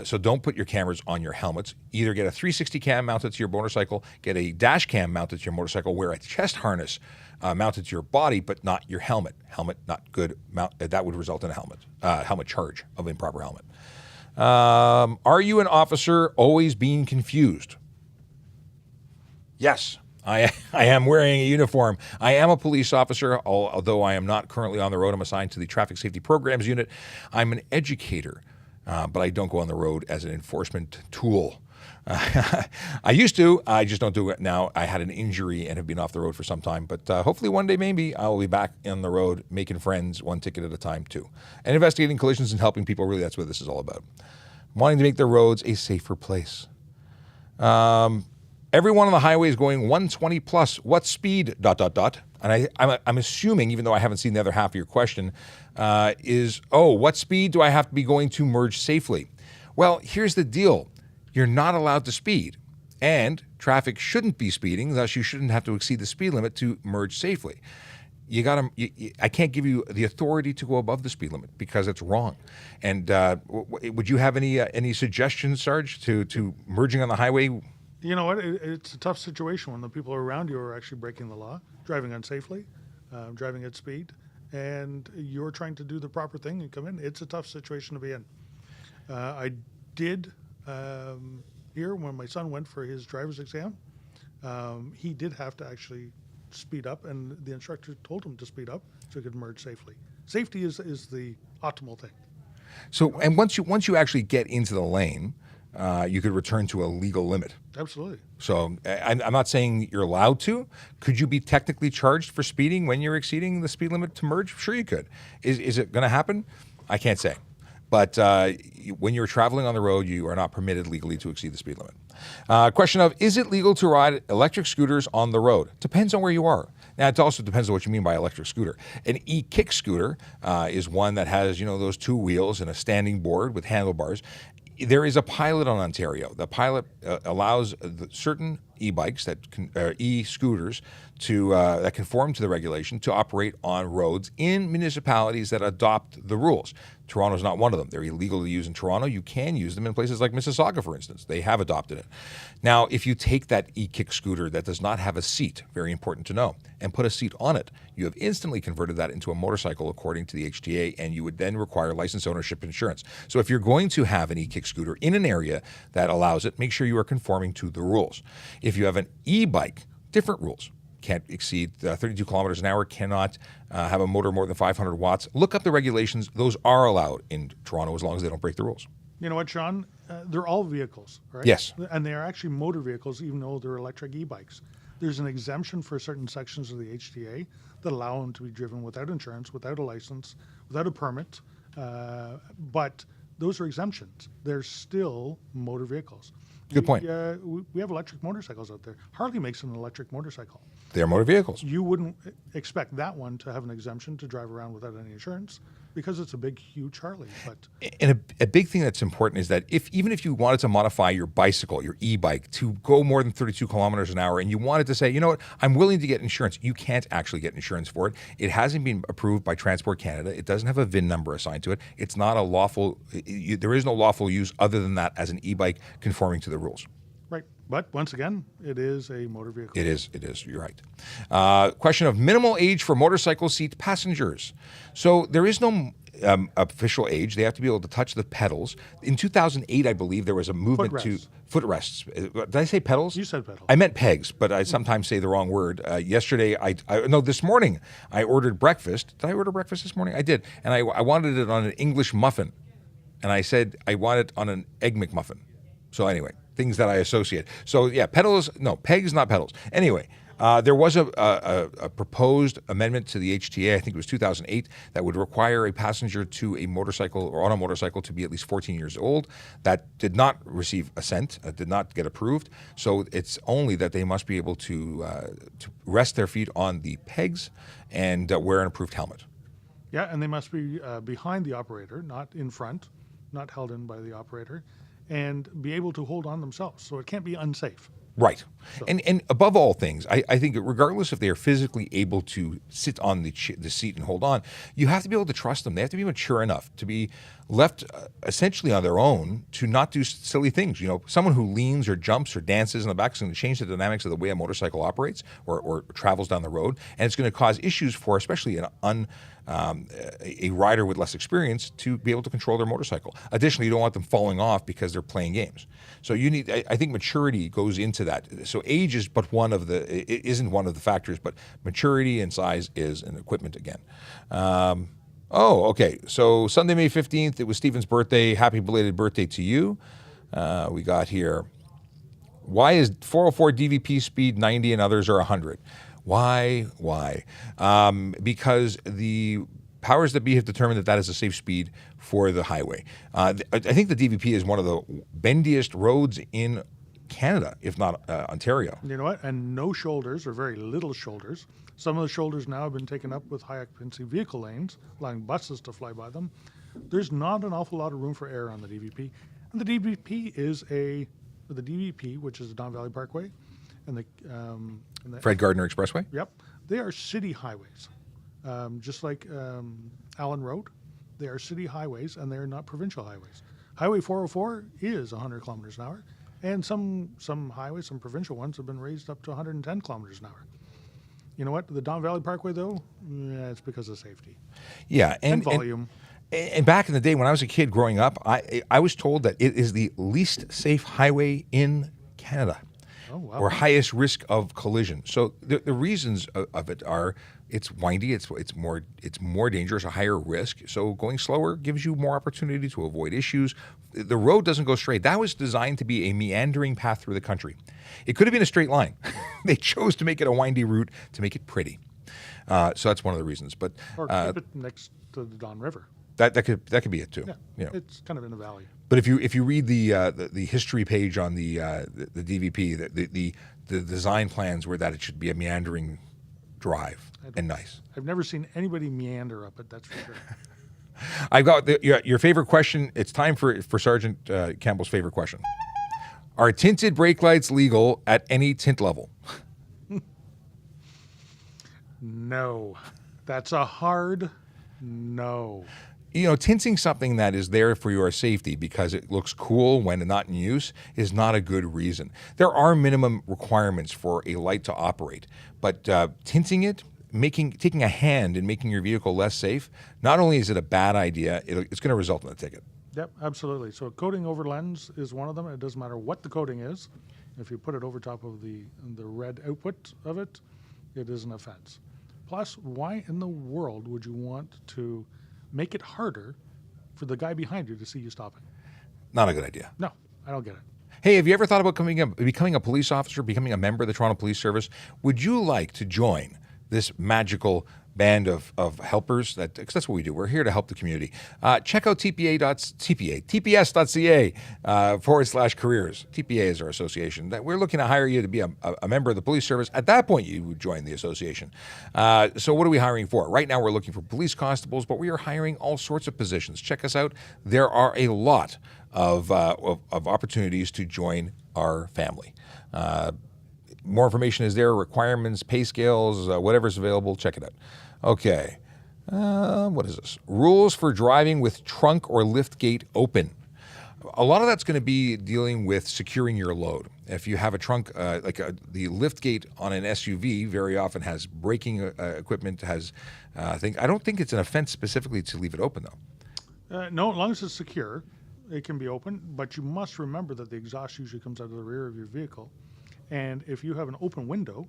So don't put your cameras on your helmets. Either get a 360 cam mounted to your motorcycle, get a dash cam mounted to your motorcycle, wear a chest harness mounted to your body, but not your helmet. Helmet, not good. That would result in a helmet charge of improper helmet. Are you an officer always being confused? Yes. I am wearing a uniform. I am a police officer, although I am not currently on the road. I'm assigned to the Traffic Safety Programs Unit. I'm an educator, but I don't go on the road as an enforcement tool. I used to. I just don't do it now. I had an injury and have been off the road for some time, but hopefully one day maybe I will be back on the road making friends one ticket at a time too. And investigating collisions and helping people, really that's what this is all about. Wanting to make the roads a safer place. Everyone on the highway is going 120 plus. What speed? ... And I'm assuming, even though I haven't seen the other half of your question, what speed do I have to be going to merge safely? Well, here's the deal. You're not allowed to speed. And traffic shouldn't be speeding, thus you shouldn't have to exceed the speed limit to merge safely. I can't give you the authority to go above the speed limit because it's wrong. And would you have any suggestions, Sarge, to merging on the highway? You know what? It's a tough situation when the people around you are actually breaking the law, driving unsafely, driving at speed, and you're trying to do the proper thing and come in. It's a tough situation to be in. I did hear when my son went for his driver's exam, he did have to actually speed up, and the instructor told him to speed up so he could merge safely. Safety is the optimal thing. So, and once you actually get into the lane, you could return to a legal limit. Absolutely. So I'm not saying you're allowed to. Could you be technically charged for speeding when you're exceeding the speed limit to merge? Sure you could. Is it going to happen? I can't say. But when you're traveling on the road, you are not permitted legally to exceed the speed limit. Question of, is it legal to ride electric scooters on the road? Depends on where you are. Now, it also depends on what you mean by electric scooter. An e-kick scooter is one that has, those two wheels and a standing board with handlebars. There is a pilot on Ontario. The pilot allows certain e-bikes e-scooters that conform to the regulation to operate on roads in municipalities that adopt the rules. Toronto's not one of them. They're illegal to use in Toronto. You can use them in places like Mississauga, for instance. They have adopted it. Now, if you take that e-kick scooter that does not have a seat, very important to know, and put a seat on it, you have instantly converted that into a motorcycle according to the HTA, and you would then require license ownership insurance. So if you're going to have an e-kick scooter in an area that allows it, make sure you are conforming to the rules. If you have an e-bike, different rules. Can't exceed 32 kilometers an hour, cannot have a motor more than 500 watts. Look up the regulations. Those are allowed in Toronto as long as they don't break the rules. You know what, Sean? They're all vehicles, right? Yes. And they are actually motor vehicles, even though they're electric e-bikes. There's an exemption for certain sections of the HTA that allow them to be driven without insurance, without a license, without a permit. But those are exemptions. They're still motor vehicles. Good point. We have electric motorcycles out there. Harley makes an electric motorcycle. They're motor vehicles. You wouldn't expect that one to have an exemption to drive around without any insurance because it's a big, huge Harley. But And a big thing that's important is that even if you wanted to modify your bicycle, your e-bike, to go more than 32 kilometers an hour, and you wanted to say, you know what, I'm willing to get insurance, you can't actually get insurance for it. It hasn't been approved by Transport Canada. It doesn't have a VIN number assigned to it. It's not a lawful, there is no lawful use other than that as an e-bike conforming to the rules. right. But once again, it is a motor vehicle. It is. You're right. Question of minimal age for motorcycle seat passengers. So there is no official age. They have to be able to touch the pedals. In 2008, I believe, there was a movement to footrests. Did I say pedals? You said pedals. I meant pegs, but I sometimes say the wrong word. Yesterday, this morning, I ordered breakfast. Did I order breakfast this morning? I did. And I wanted it on an English muffin. And I said I want it on an Egg McMuffin. So anyway, things that I associate. So yeah, pegs, not pedals. Anyway, there was a proposed amendment to the HTA, I think it was 2008, that would require a passenger to a motorcycle or on a motorcycle to be at least 14 years old. That did not receive assent, did not get approved. So it's only that they must be able to rest their feet on the pegs and wear an approved helmet. Yeah, and they must be behind the operator, not in front, not held in by the operator, and be able to hold on themselves. So it can't be unsafe. Right. And above all things, I think that regardless if they are physically able to sit on the seat and hold on, you have to be able to trust them. They have to be mature enough to be left essentially on their own to not do silly things. You know, someone who leans or jumps or dances in the back is going to change the dynamics of the way a motorcycle operates or travels down the road, and it's going to cause issues for especially a rider with less experience to be able to control their motorcycle. Additionally, you don't want them falling off because they're playing games. So you need, I think maturity goes into that. So age is but it isn't one of the factors, but maturity and size is, and equipment again. Okay. So Sunday, May 15th, it was Stephen's birthday. Happy belated birthday to you. We got here. Why is 404 DVP speed 90 and others are 100? Why? Because the powers that be have determined that is a safe speed for the highway. I think the DVP is one of the bendiest roads in Canada, if not Ontario. You know what? And no shoulders, or very little shoulders. Some of the shoulders now have been taken up with high occupancy vehicle lanes, allowing buses to fly by them. There's not an awful lot of room for error on the DVP. And the DVP, which is the Don Valley Parkway, and the Fred Gardner Expressway? Yep. They are city highways. Just like Allen Road, they are city highways and they're not provincial highways. Highway 404 is 100 kilometers an hour, and some highways, some provincial ones, have been raised up to 110 kilometers an hour. You know what? The Don Valley Parkway, though, it's because of safety. Yeah, and volume. And back in the day when I was a kid growing up, I was told that it is the least safe highway in Canada. Oh, wow. Or highest risk of collision. So the reasons of it are it's windy, it's more dangerous, a higher risk. So going slower gives you more opportunity to avoid issues. The road doesn't go straight. That was designed to be a meandering path through the country. It could have been a straight line. They chose to make it a windy route to make it pretty. So that's one of the reasons. But or keep it next to the Don River. That could be it too. Yeah, you know. It's kind of in the valley. But if you read the history page on the DVP, the design plans were that it should be a meandering drive and nice. I've never seen anybody meander up it. That's for sure. I've got your favorite question. It's time for Sergeant Campbell's favorite question. Are tinted brake lights legal at any tint level? No. That's a hard no. You know, tinting something that is there for your safety because it looks cool when not in use is not a good reason. There are minimum requirements for a light to operate, but tinting it, taking a hand in making your vehicle less safe, not only is it a bad idea, it's going to result in a ticket. Yep, absolutely. So coating over lens is one of them. It doesn't matter what the coating is. If you put it over top of the red output of it, it is an offense. Plus, why in the world would you want to make it harder for the guy behind you to see you stopping? Not a good idea. No, I don't get it. Hey, have you ever thought about becoming a police officer, becoming a member of the Toronto Police Service? Would you like to join this magical band of helpers? Because that's what we do. We're here to help the community. Check out tps.ca /careers. TPA is our association. We're looking to hire you to be a member of the police service. At that point, you would join the association. So what are we hiring for? Right now, we're looking for police constables, but we are hiring all sorts of positions. Check us out. There are a lot of opportunities to join our family. More information is there, requirements, pay scales, whatever's available, check it out. Okay, what is this? Rules for driving with trunk or lift gate open. A lot of that's going to be dealing with securing your load. If you have a trunk, the lift gate on an SUV very often has braking equipment, has things. I don't think it's an offense specifically to leave it open though. No, as long as it's secure, it can be open, but you must remember that the exhaust usually comes out of the rear of your vehicle. And if you have an open window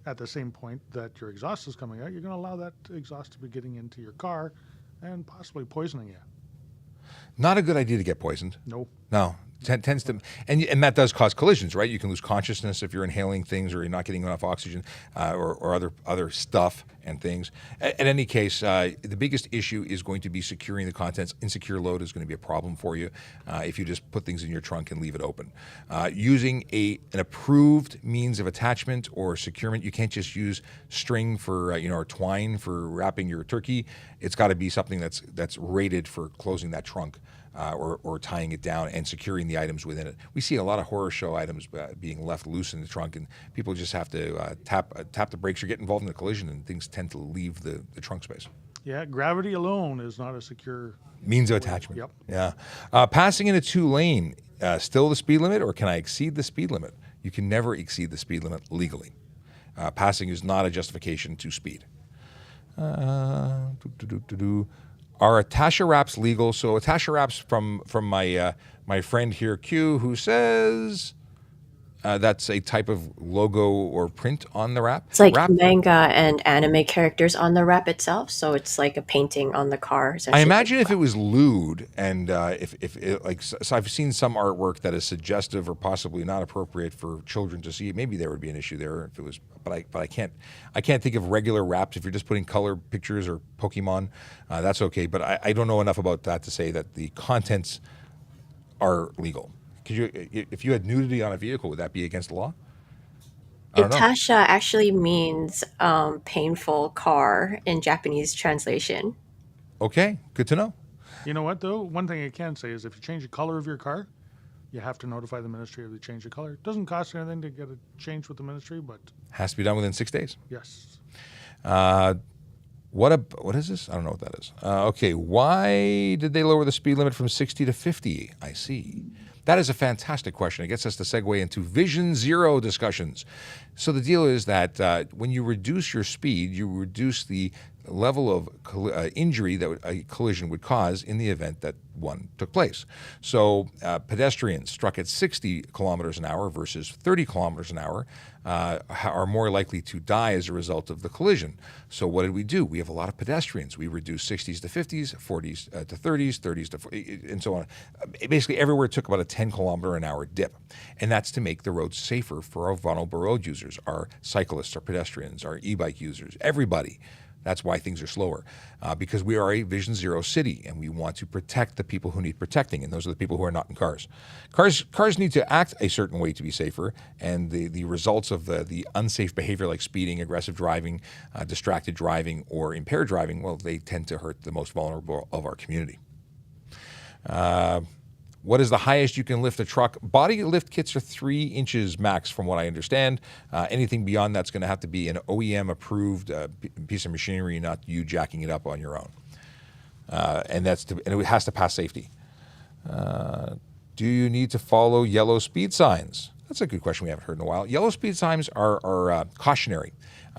at the same point that your exhaust is coming out, you're going to allow that exhaust to be getting into your car and possibly poisoning you. Not a good idea to get poisoned. No. No. Tends to, and that does cause collisions, right? You can lose consciousness if you're inhaling things or you're not getting enough oxygen or other stuff and things. In any case, the biggest issue is going to be securing the contents. Insecure load is going to be a problem for you if you just put things in your trunk and leave it open. Using an approved means of attachment or securement, you can't just use string for or twine for wrapping your turkey. It's got to be something that's rated for closing that trunk. or tying it down and securing the items within it. We see a lot of horror show items being left loose in the trunk, and people just have to tap the brakes or get involved in a collision, and things tend to leave the trunk space. Yeah, gravity alone is not a secure Means of attachment. Yep. Yeah. Passing in a 2-lane, still the speed limit, or can I exceed the speed limit? You can never exceed the speed limit legally. Passing is not a justification to speed. Are attache wraps legal? So attache wraps from my friend here, Q, who says that's a type of logo or print on the wrap. It's like wrap, manga and anime characters on the wrap itself, so it's like a painting on the car. I Essentially. imagine if it was lewd, and if it, like, so I've seen some artwork that is suggestive or possibly not appropriate for children to see. Maybe there would be an issue there if it was, but I can't think of regular wraps. If you're just putting color pictures or Pokemon, that's okay. But I don't know enough about that to say that the contents are legal. If you had nudity on a vehicle, would that be against the law? I don't know. Itasha actually means painful car in Japanese translation. Okay, good to know. You know what, though? One thing I can say is if you change the color of your car, you have to notify the ministry of the change of color. It doesn't cost anything to get it changed with the ministry, but Has to be done within 6 days. yes. What is this? I don't know what that is. Okay, why did they lower the speed limit from 60 to 50? I see. That is a fantastic question. It gets us to segue into Vision Zero discussions. So the deal is that when you reduce your speed, you reduce the level of injury that a collision would cause in the event that one took place. So pedestrians struck at 60 kilometers an hour versus 30 kilometers an hour are more likely to die as a result of the collision. So what did we do? We have a lot of pedestrians. We reduced 60s to 50s, 40s to 30s, 30s to 40, and so on. Basically everywhere it took about a 10 kilometer an hour dip. And that's to make the roads safer for our vulnerable road users, our cyclists, our pedestrians, our e-bike users, everybody. That's why things are slower, because we are a Vision Zero city, and we want to protect the people who need protecting, and those are the people who are not in cars. Cars need to act a certain way to be safer, and the results of the unsafe behavior like speeding, aggressive driving, distracted driving, or impaired driving, well, they tend to hurt the most vulnerable of our community. What is the highest you can lift a truck? Body lift kits are 3 inches max, from what I understand. Anything beyond that's going to have to be an OEM approved piece of machinery, not you jacking it up on your own. And it has to pass safety. Do you need to follow yellow speed signs? That's a good question we haven't heard in a while. Yellow speed signs are cautionary.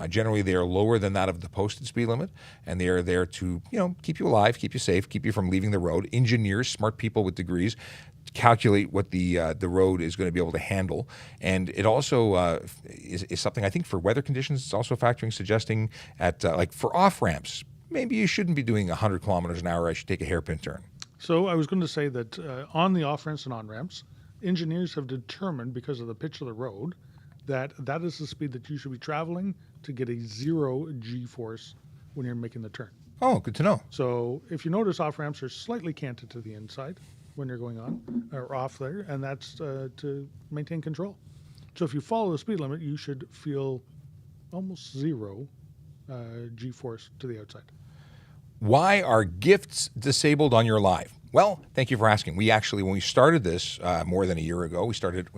Generally, they are lower than that of the posted speed limit, and they are there to, keep you alive, keep you safe, keep you from leaving the road. Engineers, smart people with degrees, calculate what the road is going to be able to handle, and it also is something I think for weather conditions. It's also factoring, suggesting at like for off ramps, maybe you shouldn't be doing 100 kilometers an hour. I should take a hairpin turn. So I was going to say that on the off-ramps and on-ramps, engineers have determined, because of the pitch of the road, that is the speed that you should be traveling to get a 0 G-force when you're making the turn. Oh, good to know. So if you notice, off-ramps are slightly canted to the inside when you're going on or off there, and that's to maintain control. So if you follow the speed limit, you should feel almost 0 G-force to the outside. Why are gifts disabled on your live? Well, thank you for asking. We actually, when we started this more than a year ago, we started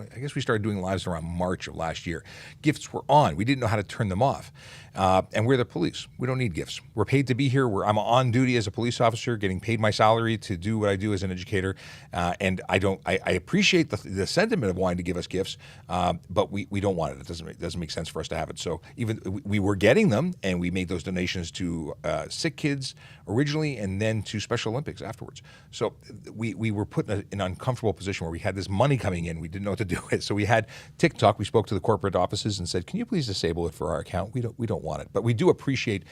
doing lives around March of last year. Gifts were on. We didn't know how to turn them off. And we're the police. We don't need gifts. We're paid to be here. I'm on duty as a police officer, getting paid my salary to do what I do as an educator. And I appreciate the sentiment of wanting to give us gifts, but we don't want it. It doesn't make sense for us to have it. So even we were getting them, and we made those donations to sick kids originally, and then to Special Olympics afterwards. So we were put in an uncomfortable position where we had this money coming in. We didn't know what to do with it. So we had TikTok. We spoke to the corporate offices and said, "Can you please disable it for our account? We don't want it." But we do appreciate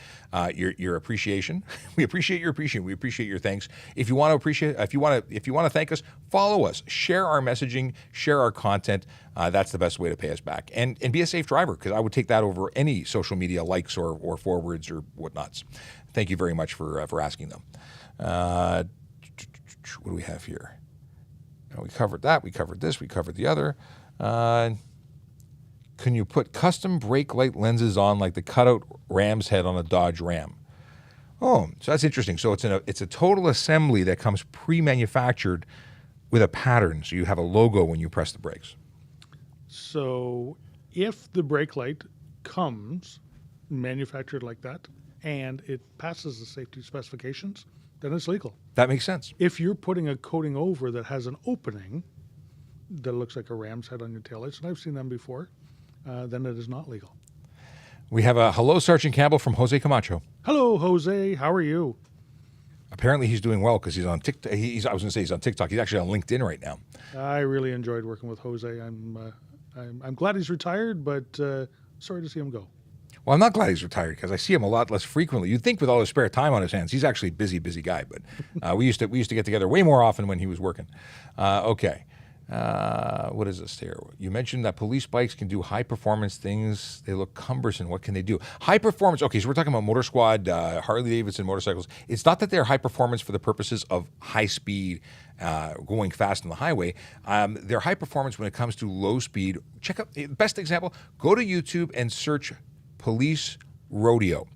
your appreciation. We appreciate your appreciation. We appreciate your thanks. If you want to appreciate, if you want to thank us, follow us, share our messaging, share our content. That's the best way to pay us back. And be a safe driver, because I would take that over any social media likes or forwards or whatnots. Thank you very much for asking them. What do we have here? We covered that. We covered this. We covered the other. Can you put custom brake light lenses on like the Cutout Ram's head on a Dodge Ram? Oh, so that's interesting. So it's a total assembly that comes pre-manufactured with a pattern. So you have a logo when you press the brakes. So if the brake light comes manufactured like that and it passes the safety specifications, then it's legal. That makes sense. If you're putting a coating over that has an opening that looks like a ram's head on your taillights, and I've seen them before, then it is not legal. We have a hello, Sergeant Campbell from Jose Camacho. Hello, Jose. How are you? Apparently he's doing well because he's on TikTok. I was going to say he's on TikTok. He's actually on LinkedIn right now. I really enjoyed working with Jose. I'm glad he's retired, but sorry to see him go. Well, I'm not glad he's retired because I see him a lot less frequently. You'd think with all his spare time on his hands, he's actually a busy guy. But we used to get together way more often when he was working. Okay. What is this here? You mentioned that police bikes can do high performance things. They look cumbersome. What can they do? High performance. Okay, so we're talking about motor squad, Harley Davidson motorcycles. It's not that they're high performance for the purposes of high speed, going fast on the highway. They're high performance when it comes to low speed. Check out the best example. Go to YouTube and search police rodeo.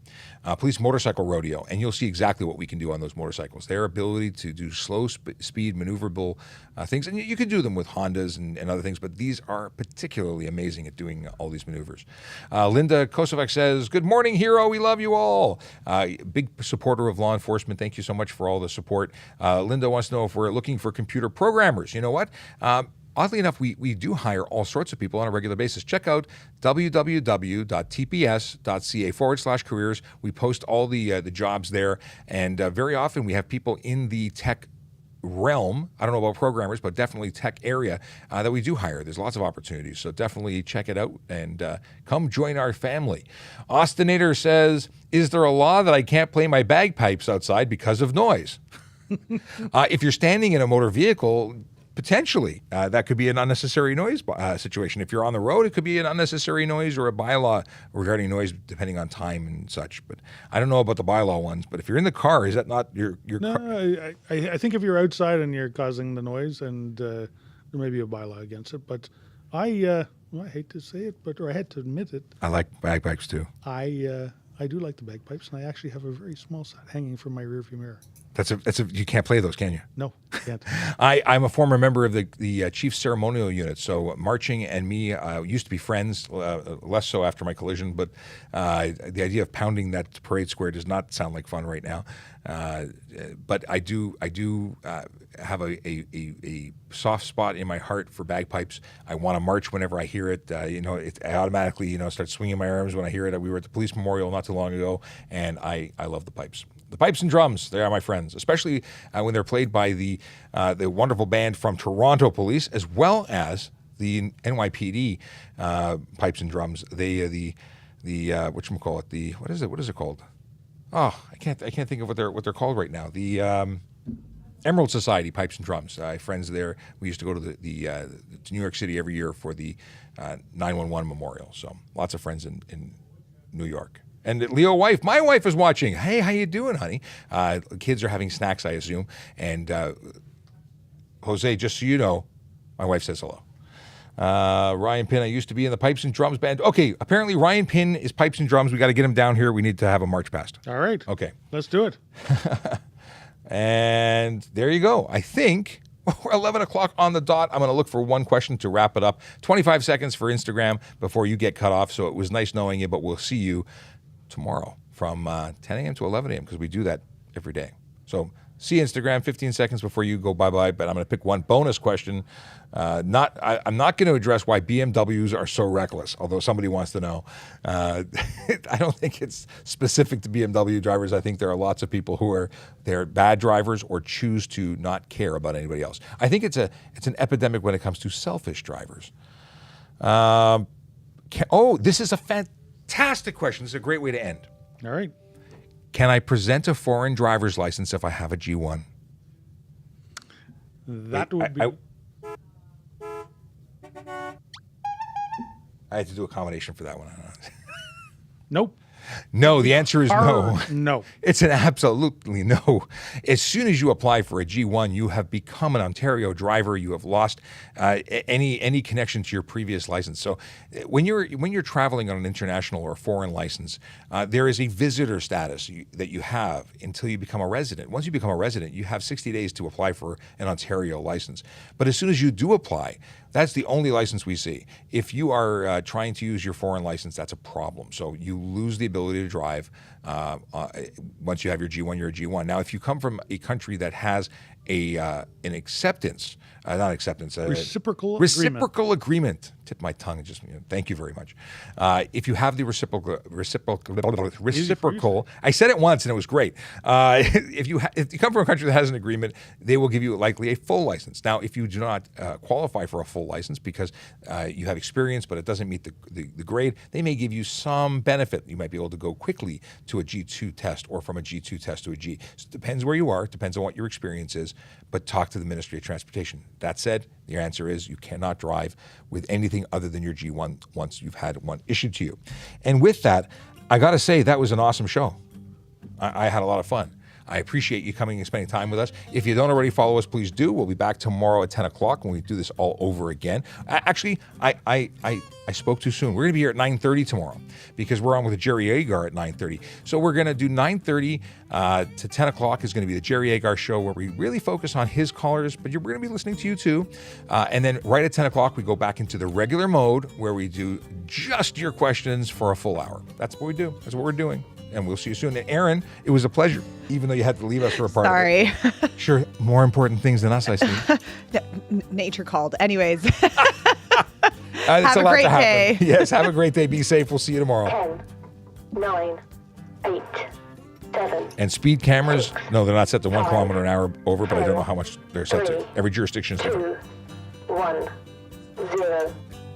Police motorcycle rodeo, and you'll see exactly what we can do on those motorcycles. Their ability to do slow speed, maneuverable things, and you can do them with Hondas and other things, but these are particularly amazing at doing all these maneuvers. Linda Kosovac says, good morning, hero. We love you all. Big supporter of law enforcement. Thank you so much for all the support. Linda wants to know if we're looking for computer programmers. You know what? Oddly enough, we do hire all sorts of people on a regular basis. Check out www.tps.ca/careers. We post all the jobs there, and very often we have people in the tech realm, I don't know about programmers, but definitely tech area that we do hire. There's lots of opportunities, so definitely check it out and come join our family. Austinator says, is there a law that I can't play my bagpipes outside because of noise? If you're standing in a motor vehicle, potentially, that could be an unnecessary noise situation. If you're on the road, it could be an unnecessary noise or a bylaw regarding noise, depending on time and such. But I don't know about the bylaw ones. But if you're in the car, is that not your No, car? I think if you're outside and you're causing the noise, and there may be a bylaw against it, but I hate to say it, or I had to admit it. I like bagpipes too. I do like the bagpipes, and I actually have a very small set hanging from my rearview mirror. You can't play those, can you? No, can't. I'm a former member of the chief ceremonial unit, so marching and me used to be friends, less so after my collision, but the idea of pounding that parade square does not sound like fun right now. But I do have a soft spot in my heart for bagpipes. I want to march whenever I hear it. I automatically start swinging my arms when I hear it. We were at the police memorial not too long ago, and I love the pipes. The pipes and drums, they are my friends, especially when they're played by the wonderful band from Toronto Police, as well as the NYPD pipes and drums. They whatchamacallit, what is it called? Oh, I can't think of what they're called right now. The Emerald Society pipes and drums. I have friends there. We used to go to to New York City every year for the 911 memorial. So lots of friends in New York. And Leo wife, my wife is watching. Hey, how you doing, honey? Kids are having snacks, I assume. And Jose, just so you know, my wife says hello. Ryan Pinn, I used to be in the pipes and drums band. Okay, apparently Ryan Pinn is pipes and drums. We got to get him down here. We need to have a march past. All right. Okay. Let's do it. And there you go. I think we're 11 o'clock on the dot. I'm going to look for one question to wrap it up. 25 seconds for Instagram before you get cut off. So it was nice knowing you, but we'll see you tomorrow from 10 a.m. to 11 a.m. because we do that every day. So see Instagram 15 seconds before you go bye-bye, but I'm going to pick one bonus question. I'm not going to address why BMWs are so reckless, although somebody wants to know. I don't think it's specific to BMW drivers. I think there are lots of people who they're bad drivers or choose to not care about anybody else. I think it's an epidemic when it comes to selfish drivers. This is a fantastic question. This is a great way to end. All right. Can I present a foreign driver's license if I have a G1? That would be... I had to do a combination for that one. Nope. No, the answer is no. No. It's an absolutely no. As soon as you apply for a G1, you have become an Ontario driver. You have lost any connection to your previous license. So when you're traveling on an international or foreign license, there is a visitor status that you have until you become a resident. Once you become a resident, you have 60 days to apply for an Ontario license. But as soon as you do apply, that's the only license we see. If you are trying to use your foreign license, that's a problem. So you lose the ability to drive. Once you have your G1, you're a G1. Now, if you come from a country that has an acceptance, reciprocal agreement. Tip my tongue and just thank you very much. If you have the reciprocal, I said it once and it was great. If you come from a country that has an agreement, they will give you likely a full license. Now, if you do not qualify for a full license because you have experience but it doesn't meet the grade, they may give you some benefit. You might be able to go quickly to a G2 test or from a G2 test to a G. So it depends where you are, depends on what your experience is, but talk to the Ministry of Transportation. That said, the answer is you cannot drive with anything other than your G1 once you've had one issued to you. And with that, I got to say that was an awesome show. I had a lot of fun. I appreciate you coming and spending time with us. If you don't already follow us, please do. We'll be back tomorrow at 10 o'clock when we do this all over again. Actually, I spoke too soon. We're going to be here at 9:30 tomorrow because we're on with the Jerry Agar at 9:30. So we're going to do 9:30 to 10 o'clock is going to be the Jerry Agar show where we really focus on his callers, but you're going to be listening to you too. And then right at 10 o'clock, we go back into the regular mode where we do just your questions for a full hour. That's what we do. That's what we're doing. And we'll see you soon. And Aaron, it was a pleasure, even though you had to leave us for a part Sorry. of it. Sure, more important things than us, I see. Nature called. Anyways. Have a great day. Yes, have a great day. Be safe. We'll see you tomorrow. 10, 9, 8, 7. And speed cameras, no, they're not set to 1 kilometer an hour over, but I don't know how much they're set to. Every jurisdiction is different. 2, 1, 0.